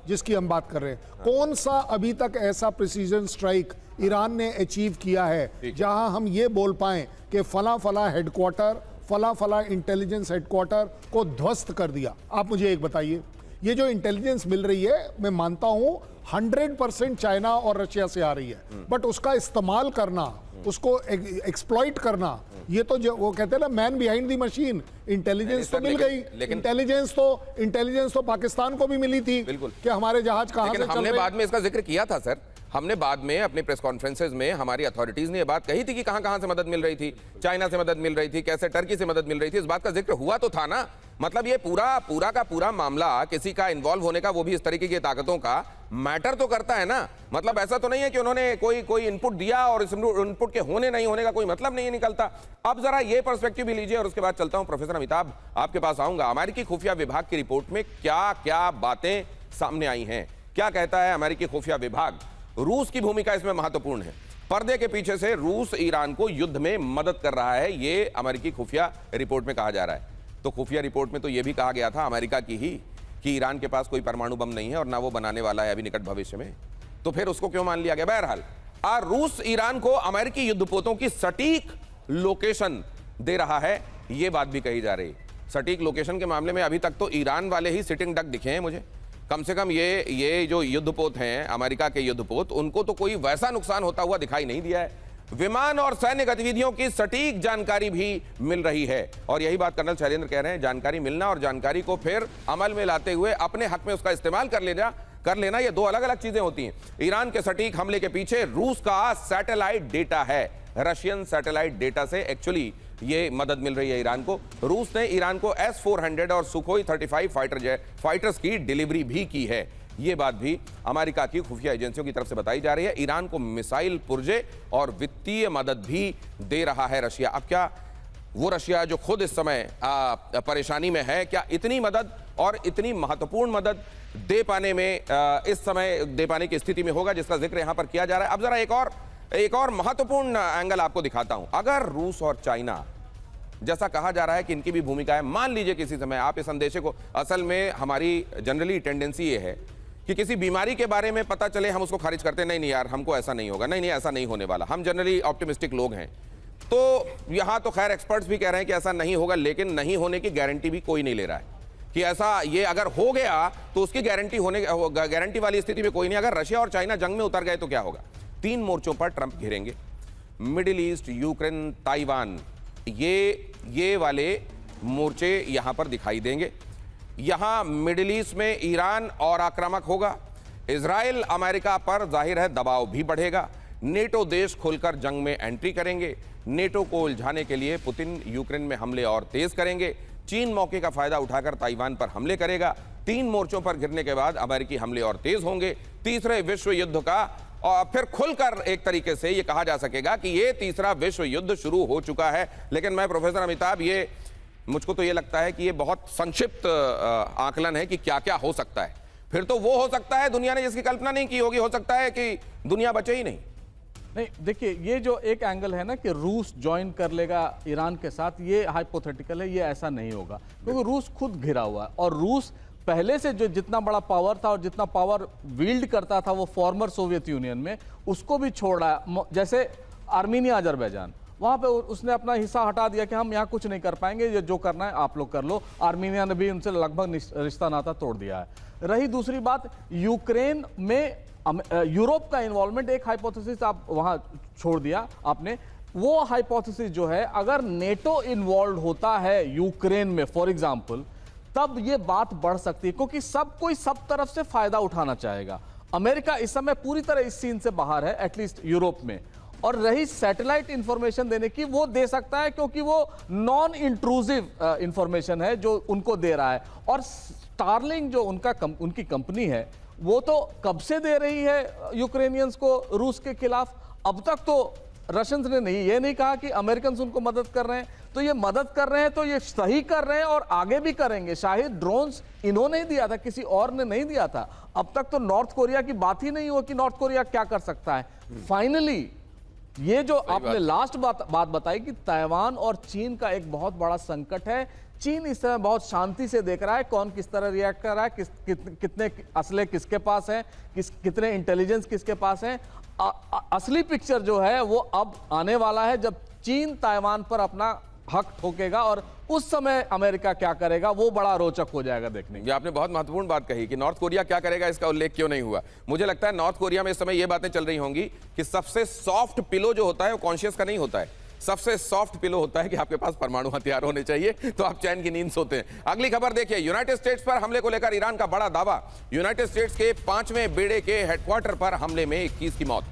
जिसकी हम बात कर रहे हैं, कौन सा अभी तक ऐसा प्रिसीजन स्ट्राइक ईरान ने अचीव किया है जहां हम ये बोल पाए कि फला फला हेडक्वार्टर, फला फला इंटेलिजेंस हेडक्वार्टर को ध्वस्त कर दिया? आप मुझे एक बताइए, ये जो इंटेलिजेंस मिल रही है, मैं मानता हूं 100% चाइना और रशिया से आ रही है, बट उसका इस्तेमाल करना, उसको एक्सप्लॉइट करना, ये तो वो कहते हैं ना, man behind the machine. Intelligence तो मिल गई, इंटेलिजेंस तो पाकिस्तान को भी मिली थी कि हमारे जहाज कहां से चल रहे हैं। हमने बाद में इसका जिक्र किया था सर, हमने बाद में अपने प्रेस कॉन्फ्रेंसेज में हमारी अथॉरिटीज ने ये बात कही थी कि कहां से मदद मिल रही थी, चाइना से मदद मिल रही थी, कैसे टर्की से मदद मिल रही थी, इस बात का जिक्र हुआ तो था ना। मतलब ये पूरा का पूरा मामला किसी का इन्वॉल्व होने का, वो भी इस तरीके की ताकतों का, मैटर तो करता है ना। मतलब ऐसा तो नहीं है कि उन्होंने कोई इनपुट दिया और इस इनपुट के होने नहीं होने का कोई मतलब नहीं निकलता। अब जरा ये पर्सपेक्टिव भी लीजिए और उसके बाद चलता हूं प्रोफेसर अमिताभ आपके पास आऊंगा। अमेरिकी खुफिया विभाग की रिपोर्ट में क्या क्या बातें सामने आई हैं, क्या कहता है अमेरिकी खुफिया विभाग? रूस की भूमिका इसमें महत्वपूर्ण है। पर्दे के पीछे से रूस ईरान को युद्ध में मदद कर रहा है, ये अमेरिकी खुफिया रिपोर्ट में कहा जा रहा है। तो खुफिया रिपोर्ट में तो यह भी कहा गया था अमेरिका की ही कि ईरान के पास कोई परमाणु बम नहीं है और ना वो बनाने वाला है अभी निकट भविष्य में, तो फिर उसको क्यों मान लिया गया? बहरहाल रूस ईरान को अमेरिकी युद्धपोतों की सटीक लोकेशन दे रहा है, यह बात भी कही जा रही है। सटीक लोकेशन के मामले में अभी तक तो ईरान वाले ही सिटिंग डक दिखे हैं मुझे। कम से कम ये जो युद्धपोत हैं, अमेरिका के युद्धपोत, उनको तो कोई वैसा नुकसान होता हुआ दिखाई नहीं दिया है। विमान और सैन्य गतिविधियों की सटीक जानकारी भी मिल रही है, और यही बात कर्नल शैलेंद्र कह रहे हैं, जानकारी मिलना और जानकारी को फिर अमल में लाते हुए अपने हक में उसका इस्तेमाल कर लेना, ये दो अलग अलग चीजें होती हैं। ईरान के सटीक हमले के पीछे रूस का सैटेलाइट डेटा है। रशियन सैटेलाइट डेटा से एक्चुअली ये मदद मिल रही है ईरान को। रूस ने ईरान को S-400 और सुखोई 35 फाइटर्स की डिलीवरी भी की है। ये बात भी अमेरिका की खुफिया एजेंसियों की तरफ से बताई जा रही है। ईरान को मिसाइल पुर्जे और वित्तीय मदद भी दे रहा है रशिया। अब क्या वो रशिया जो खुद इस समय परेशानी में है, क्या इतनी मदद और इतनी महत्वपूर्ण मदद दे पाने में इस समय दे पाने की स्थिति में होगा, जिसका जिक्र यहां पर किया जा रहा है। अब जरा एक और महत्वपूर्ण एंगल आपको दिखाता हूं। अगर रूस और चाइना, जैसा कहा जा रहा है कि इनकी भी भूमिका है, मान लीजिए किसी समय आप इस अंदेशे को, असल में हमारी जनरली टेंडेंसी ये है कि किसी बीमारी के बारे में पता चले हम उसको खारिज करते, नहीं यार हमको ऐसा नहीं होगा, नहीं ऐसा नहीं होने वाला। हम जनरली ऑप्टिमिस्टिक लोग हैं। तो यहां तो खैर एक्सपर्ट्स भी कह रहे हैं कि ऐसा नहीं होगा, लेकिन नहीं होने की गारंटी भी कोई नहीं ले रहा है कि ऐसा ये अगर हो गया तो उसकी गारंटी वाली स्थिति में कोई नहीं। अगर रशिया और चाइना जंग में उतर गए तो क्या होगा? 3 मोर्चों पर ट्रंप घेरेंगे, मिडिल ईस्ट, यूक्रेन, ताइवान, ये वाले मोर्चे यहां पर दिखाई देंगे। यहां मिडिल ईस्ट में ईरान और आक्रामक होगा, इजराइल अमेरिका पर जाहिर है दबाव भी बढ़ेगा, नेटो देश खुलकर जंग में एंट्री करेंगे, नेटो को उलझाने के लिए पुतिन यूक्रेन में हमले और तेज करेंगे, चीन मौके का फायदा उठाकर ताइवान पर हमले करेगा। 3 मोर्चों पर घिरने के बाद अमेरिकी हमले और तेज होंगे। तीसरे विश्व युद्ध का और फिर खुलकर एक तरीके से ये कहा जा सकेगा कि ये तीसरा विश्व युद्ध शुरू हो चुका है। लेकिन मैं प्रोफेसर अमिताभ, मुझको तो ये लगता है कि ये बहुत संक्षिप्त आकलन है कि क्या क्या हो सकता है। फिर तो वो हो सकता है दुनिया ने जिसकी कल्पना नहीं की होगी, हो सकता है कि दुनिया बचे ही नहीं। देखिए, ये जो एक एंगल है ना कि रूस ज्वाइन कर लेगा ईरान के साथ, ये हाइपोथेटिकल है, ये ऐसा नहीं होगा क्योंकि रूस खुद घिरा हुआ है। और रूस पहले से जो जितना बड़ा पावर था और जितना पावर विल्ड करता था वो फॉर्मर सोवियत यूनियन में, उसको भी छोड़ रहा है। जैसे आर्मीनिया, अजरबैजान, वहां पे उसने अपना हिस्सा हटा दिया कि हम यहाँ कुछ नहीं कर पाएंगे, ये जो करना है आप लोग कर लो। आर्मीनिया ने भी उनसे लगभग रिश्ता नाता तोड़ दिया है। रही दूसरी बात, यूक्रेन में यूरोप का इन्वॉल्वमेंट, एक हाइपोथेसिस आप वहां छोड़ दिया आपने। वो हाइपोथेसिस जो है, अगर नेटो इन्वॉल्व होता है यूक्रेन में फॉर एग्जांपल, तब ये बात बढ़ सकती है क्योंकि सब कोई सब तरफ से फायदा उठाना चाहेगा। अमेरिका इस समय पूरी तरह इस सीन से बाहर है, एटलीस्ट यूरोप में। और रही सैटेलाइट इंफॉर्मेशन देने की, वो दे सकता है क्योंकि वो नॉन इंट्रूसिव इंफॉर्मेशन है जो उनको दे रहा है। और स्टारलिंक जो उनकी कंपनी है, वो तो कब से दे रही है यूक्रेनियंस को रूस के खिलाफ। अब तक तो रशियंस ने ये नहीं कहा कि अमेरिकन उनको मदद कर रहे हैं, तो ये मदद कर रहे हैं तो ये सही कर रहे हैं और आगे भी करेंगे। शायद ड्रोन्स इन्होंने दिया था, किसी और ने नहीं दिया था। अब तक तो नॉर्थ कोरिया की बात ही नहीं हो कि नॉर्थ कोरिया क्या कर सकता है। फाइनली ये जो आपने लास्ट बात बताई कि ताइवान और चीन का एक बहुत बड़ा संकट है। चीन इस समय बहुत शांति से देख रहा है कौन किस तरह रिएक्ट कर रहा है, कितने असले किसके पास है, कितने इंटेलिजेंस किसके पास है। असली पिक्चर जो है वो अब आने वाला है जब चीन ताइवान पर अपना हक ठोकेगा, और उस समय अमेरिका क्या करेगा वो बड़ा रोचक हो जाएगा देखने। ये आपने बहुत महत्वपूर्ण बात कही कि नॉर्थ कोरिया क्या करेगा, इसका उल्लेख क्यों नहीं हुआ। मुझे लगता है नॉर्थ कोरिया में इस समय ये बातें चल रही होंगी कि सबसे सॉफ्ट पिलो जो होता है वो कॉन्शियस का नहीं होता है। सबसे सॉफ्ट पिलो होता है कि आपके पास परमाणु हथियार होने चाहिए तो आप चैन की नींद सोते हैं। अगली खबर देखिए, यूनाइटेड स्टेट्स पर हमले को लेकर ईरान का बड़ा दावा। यूनाइटेड स्टेट्स के 5वें बेड़े के हेडक्वार्टर पर हमले में 21 की मौत।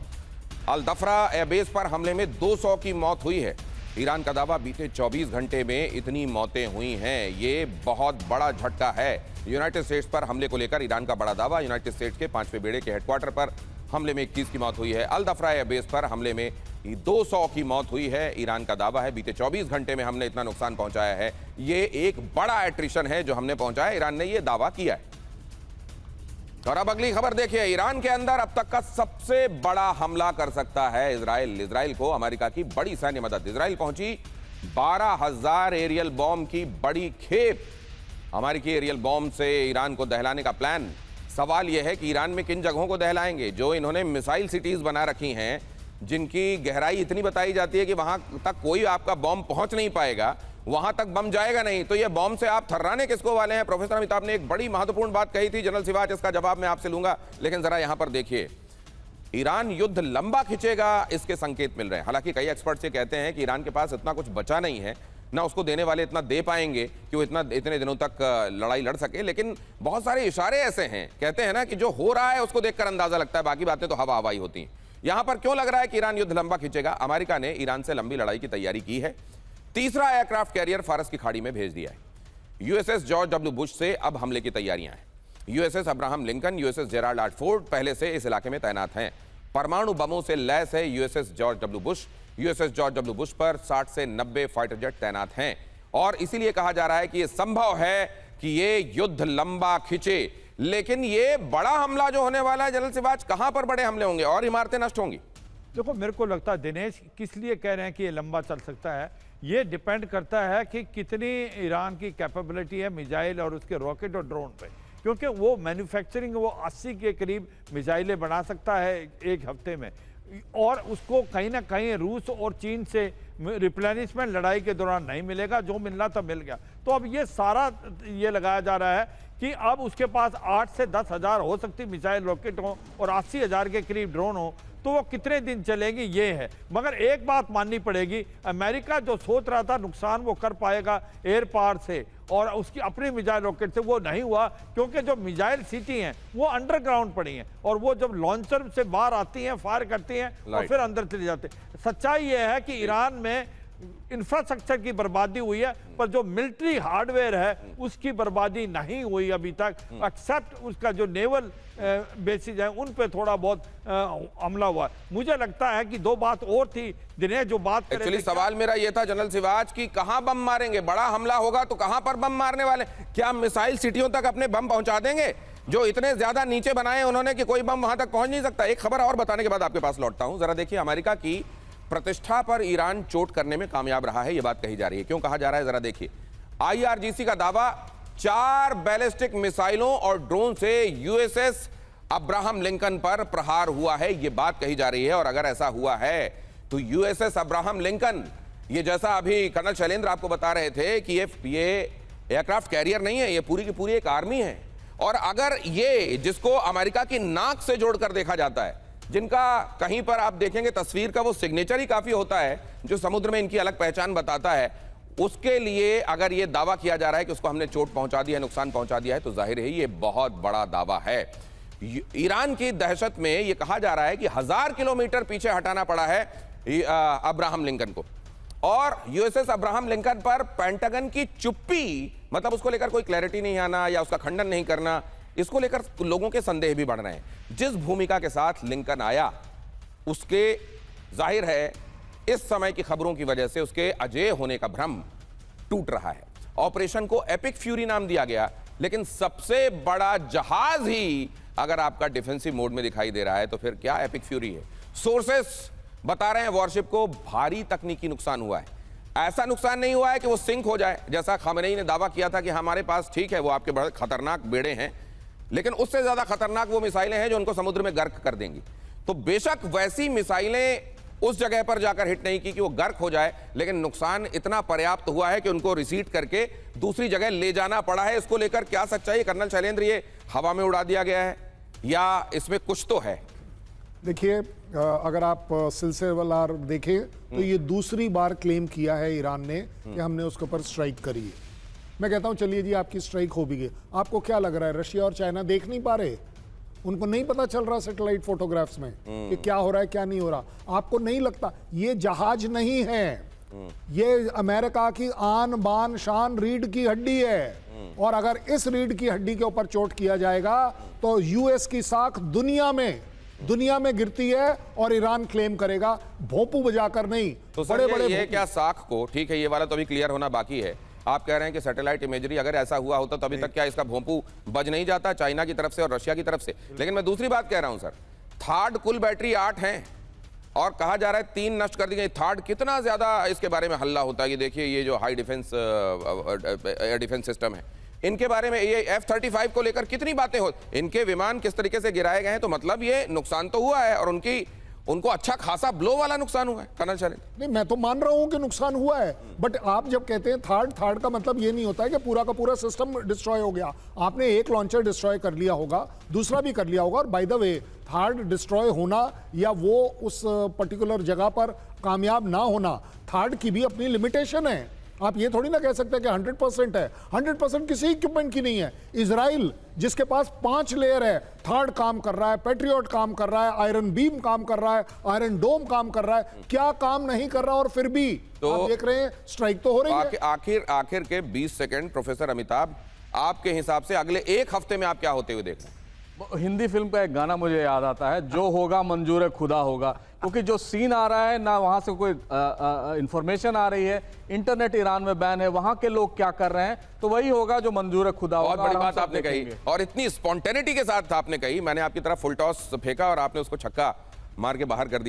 अल दफरा एयरबेस पर हमले में 200 की मौत हुई है। ईरान का दावा, बीते 24 घंटे में इतनी मौतें हुई हैं, ये बहुत बड़ा झटका है। यूनाइटेड स्टेट्स पर हमले को लेकर ईरान का बड़ा दावा। यूनाइटेड स्टेट्स के 5वें बेड़े के हेडक्वार्टर पर हमले में 21 की मौत हुई है। अल दफरा एयरबेस पर हमले में 200 की मौत हुई है। ईरान का दावा है बीते 24 घंटे में हमने इतना नुकसान पहुंचाया है। ये एक बड़ा एट्रिशन है जो हमने पहुंचाया, ईरान ने यह दावा किया है। और अब अगली खबर देखिए, ईरान के अंदर अब तक का सबसे बड़ा हमला कर सकता है इजराइल। इजराइल को अमेरिका की बड़ी सैन्य मदद। इजराइल पहुंची 12,000 एरियल बॉम्ब की बड़ी खेप। अमेरिकी एरियल बॉम्ब से ईरान को दहलाने का प्लान। सवाल यह है कि ईरान में किन जगहों को दहलाएंगे। जो इन्होंने मिसाइल सिटीज बना रखी हैं, जिनकी गहराई इतनी बताई जाती है कि वहां तक कोई आपका बॉम्ब पहुंच नहीं पाएगा, वहां तक बम जाएगा नहीं, तो ये बॉम्ब से आप थर्राने किसको वाले हैं? प्रोफेसर अमिताभ ने एक बड़ी महत्वपूर्ण बात कही थी जनरल सिवाच, इसका जवाब मैं आपसे लूंगा, लेकिन जरा यहां पर देखिए, ईरान युद्ध लंबा खिंचेगा इसके संकेत मिल रहे हैं। हालांकि कई एक्सपर्ट्स ये कहते हैं कि ईरान के पास इतना कुछ बचा नहीं है, ना उसको देने वाले इतना दे पाएंगे कि वो इतने दिनों तक लड़ाई लड़ सके, लेकिन बहुत सारे इशारे ऐसे हैं, कहते हैं ना कि जो हो रहा है उसको देखकर अंदाजा लगता है, बाकी बातें तो हवा हवाई होती हैं। यहां पर क्यों लग रहा है कि ईरान युद्ध लंबा खिंचेगा? अमेरिका ने ईरान से लंबी लड़ाई की तैयारी की है, तीसरा एयरक्राफ्ट कैरियर फारस की खाड़ी में भेज दिया है। यूएसएस जॉर्ज डब्ल्यू बुश से अब हमले की तैयारियां हैं। USS Abraham Lincoln, USS Gerald R Ford पहले से इस इलाके में तैनात हैं। परमाणु बमों से लैस है USS George W Bush. USS George W Bush पर 60 से 90 फाइटर जेट तैनात हैं और इसीलिए कहा जा रहा है कि यह संभव है कि ये युद्ध लंबा खिंचे। लेकिन ये बड़ा हमला जो होने वाला है जनरल सिवाच, कहां पर बड़े हमले होंगे और इमारतें नष्ट होंगी? देखो, मेरे को लगता है दिनेश, किस लिए कह रहे हैं कि ये लंबा चल सकता है, ये डिपेंड करता है कि कितनी ईरान की कैपेबिलिटी है मिसाइल और उसके रॉकेट और ड्रोन पे, क्योंकि वो मैन्युफैक्चरिंग वो 80 के करीब मिसाइलें बना सकता है एक हफ्ते में, और उसको कहीं ना कहीं रूस और चीन से रिप्लेनिशमेंट लड़ाई के दौरान नहीं मिलेगा, जो मिलना था मिल गया। तो अब ये सारा ये लगाया जा रहा है कि अब उसके पास 8 से 10 हज़ार हो सकती मिसाइल रॉकेट हो और 80,000 के करीब ड्रोन हो, तो वो कितने दिन चलेंगी ये है। मगर एक बात माननी पड़ेगी, अमेरिका जो सोच रहा था नुकसान वो कर पाएगा एयर पावर से और उसकी अपनी मिसाइल रॉकेट से, वो नहीं हुआ, क्योंकि जो मिसाइल सिटी हैं वो अंडरग्राउंड पड़ी हैं और वो जब लॉन्चर से बाहर आती हैं, फायर करती हैं और फिर अंदर चले जाते हैं। सच्चाई ये है कि ईरान में इंफ्रास्ट्रक्चर की बर्बादी हुई है, पर जो मिलिट्री हार्डवेयर है उसकी बर्बादी नहीं हुई अभी तक, एक्सेप्ट उसका जो नेवल बेसिस है उन पे थोड़ा बहुत हमला हुआ। मुझे लगता है कि दो बात और थी दिनेश, जो बात एक्चुअली सवाल मेरा ये था जनरल सिवाच कि कहां बम मारेंगे? बड़ा हमला होगा तो कहां पर बम मारने वाले? क्या मिसाइल सिटियों तक अपने बम पहुंचा देंगे जो इतने ज्यादा नीचे बनाए उन्होंने कि कोई बम वहां तक पहुंच नहीं सकता? एक खबर और बताने के बाद आपके पास लौटता हूं। जरा देखिए, अमेरिका की प्रतिष्ठा पर ईरान चोट करने में कामयाब रहा है, यह बात कही जा रही है। क्यों कहा जा रहा है जरा देखिए। आईआरजीसी का दावा, 4 बैलिस्टिक मिसाइलों और ड्रोन से यूएसएस अब्राहम लिंकन पर प्रहार हुआ है, यह बात कही जा रही है। और अगर ऐसा हुआ है तो यूएसएस अब्राहम लिंकन, ये जैसा अभी कर्नल शैलेंद्र आपको बता रहे थे कि ये एयरक्राफ्ट कैरियर नहीं है, ये पूरी की पूरी एक आर्मी है। और अगर ये, जिसको अमेरिका की नाक से जोड़कर देखा जाता है, जिनका कहीं पर आप देखेंगे तस्वीर का वो सिग्नेचर ही काफी होता है जो समुद्र में इनकी अलग पहचान बताता है, उसके लिए अगर ये दावा किया जा रहा है कि उसको हमने चोट पहुंचा दी है, नुकसान पहुंचा दिया है, तो जाहिर है ये बहुत बड़ा दावा है। ईरान की दहशत में ये कहा जा रहा है कि 1000 किलोमीटर पीछे हटाना पड़ा है अब्राहम लिंकन को। और यूएसएस अब्राहम लिंकन पर पेंटागन की चुप्पी, मतलब उसको लेकर कोई क्लैरिटी नहीं आना या उसका खंडन नहीं करना, इसको लेकर लोगों के संदेह भी बढ़ रहे हैं। जिस भूमिका के साथ लिंकन आया, उसके जाहिर है इस समय की खबरों की वजह से उसके अजेय होने का भ्रम टूट रहा है। ऑपरेशन को एपिक फ्यूरी नाम दिया गया, लेकिन सबसे बड़ा जहाज ही अगर आपका डिफेंसिव मोड में दिखाई दे रहा है तो फिर क्या एपिक फ्यूरी है? सोर्सेस बता रहे हैं वॉरशिप को भारी तकनीकी नुकसान हुआ है। ऐसा नुकसान नहीं हुआ है कि वो सिंक हो जाए, जैसा खामेनेई ने दावा किया था कि हमारे पास ठीक है वो आपके बड़े खतरनाक बेड़े हैं, लेकिन उससे ज्यादा खतरनाक वो मिसाइलें हैं जो उनको समुद्र में गर्क कर देंगी। तो बेशक वैसी मिसाइलें उस जगह पर जाकर हिट नहीं की कि वो गर्क हो जाए, लेकिन नुकसान इतना पर्याप्त हुआ है कि उनको रिसीट करके दूसरी जगह ले जाना पड़ा है। इसको लेकर क्या सच्चाई है कर्नल शैलेंद्र? ये हवा में उड़ा दिया गया है या इसमें कुछ तो है? देखिए, अगर आप सिलसिलेवार देखें तो ये दूसरी बार क्लेम किया है ईरान ने कि हमने उसके ऊपर स्ट्राइक करी है। मैं कहता हूं चलिए जी, आपकी स्ट्राइक हो भी गई, आपको क्या लग रहा है रशिया और चाइना देख नहीं पा रहे? उनको नहीं पता चल रहा सैटेलाइट फोटोग्राफ्स में कि क्या हो रहा है क्या नहीं हो रहा? आपको नहीं लगता ये जहाज नहीं है, ये अमेरिका की आन बान शान रीढ़ की हड्डी है। और अगर इस रीढ़ की हड्डी के ऊपर चोट किया जाएगा तो यूएस की साख दुनिया में गिरती है और ईरान क्लेम करेगा, भोंपू बजाकर नहीं। तो बड़े बड़े ये क्या साख को, ठीक है ये वाला तो अभी क्लियर होना बाकी है। आप कह रहे हैं कि सैटेलाइट इमेजरी अगर ऐसा हुआ होता तो अभी तक क्या इसका भोंपू बज नहीं जाता चाइना की तरफ से और रशिया की तरफ से? लेकिन मैं दूसरी बात कह रहा हूं सर, थर्ड कुल बैटरी 8 हैं और कहा जा रहा है 3 नष्ट कर दी गई। थर्ड कितना ज्यादा इसके बारे में हल्ला होता है कि देखिए ये जो high defence air defence system है, इनके बारे में ये F-35 को लेकर कितनी बातें हो, इनके विमान किस तरीके से गिराए गए हैं, तो मतलब ये नुकसान तो हुआ है और उनको अच्छा खासा ब्लो वाला नुकसान हुआ है कर्नल शैलेंद्र। नहीं, मैं तो मान रहा हूं कि नुकसान हुआ है, बट आप जब कहते हैं थर्ड का मतलब ये नहीं होता है कि पूरा का पूरा सिस्टम डिस्ट्रॉय हो गया। आपने एक लॉन्चर डिस्ट्रॉय कर लिया होगा, दूसरा भी कर लिया होगा, और by the way third destroy होना या वो उस पर्टिकुलर जगह पर कामयाब ना होना, थर्ड की भी अपनी लिमिटेशन है। आप ये थोड़ी ना कह सकते कि 100% है। 100% किसी इक्विपमेंट की नहीं है। इजराइल जिसके पास 5 लेयर है, थर्ड काम कर रहा है, पैट्रियट काम कर रहा है, आयरन बीम काम कर रहा है, आयरन डोम काम कर रहा है, क्या काम नहीं कर रहा, और फिर भी तो आप देख रहे हैं स्ट्राइक तो हो रही है। आखिर के 20 सेकंड प्रोफेसर अमिताभ, आपके हिसाब से अगले एक हफ्ते में आप क्या होते हुए देख रहे हैं? हिंदी फिल्म का एक गाना मुझे याद आता है, जो होगा मंजूर खुदा होगा, क्योंकि जो सीन आ रहा है ना वहां से कोई इंफॉर्मेशन आ रही है, इंटरनेट ईरान में बैन है, वहां के लोग क्या कर रहे हैं, तो वही होगा जो मंजूर खुदा होगा। बहुत बड़ी आराम बात से आपने कही, देखेंगे। और इतनी स्पॉन्टेनिटी के साथ आपने कही। मैंने आपकी तरफ फुल टॉस फेंका और आपने उसको छक्का मार के बाहर कर दिया।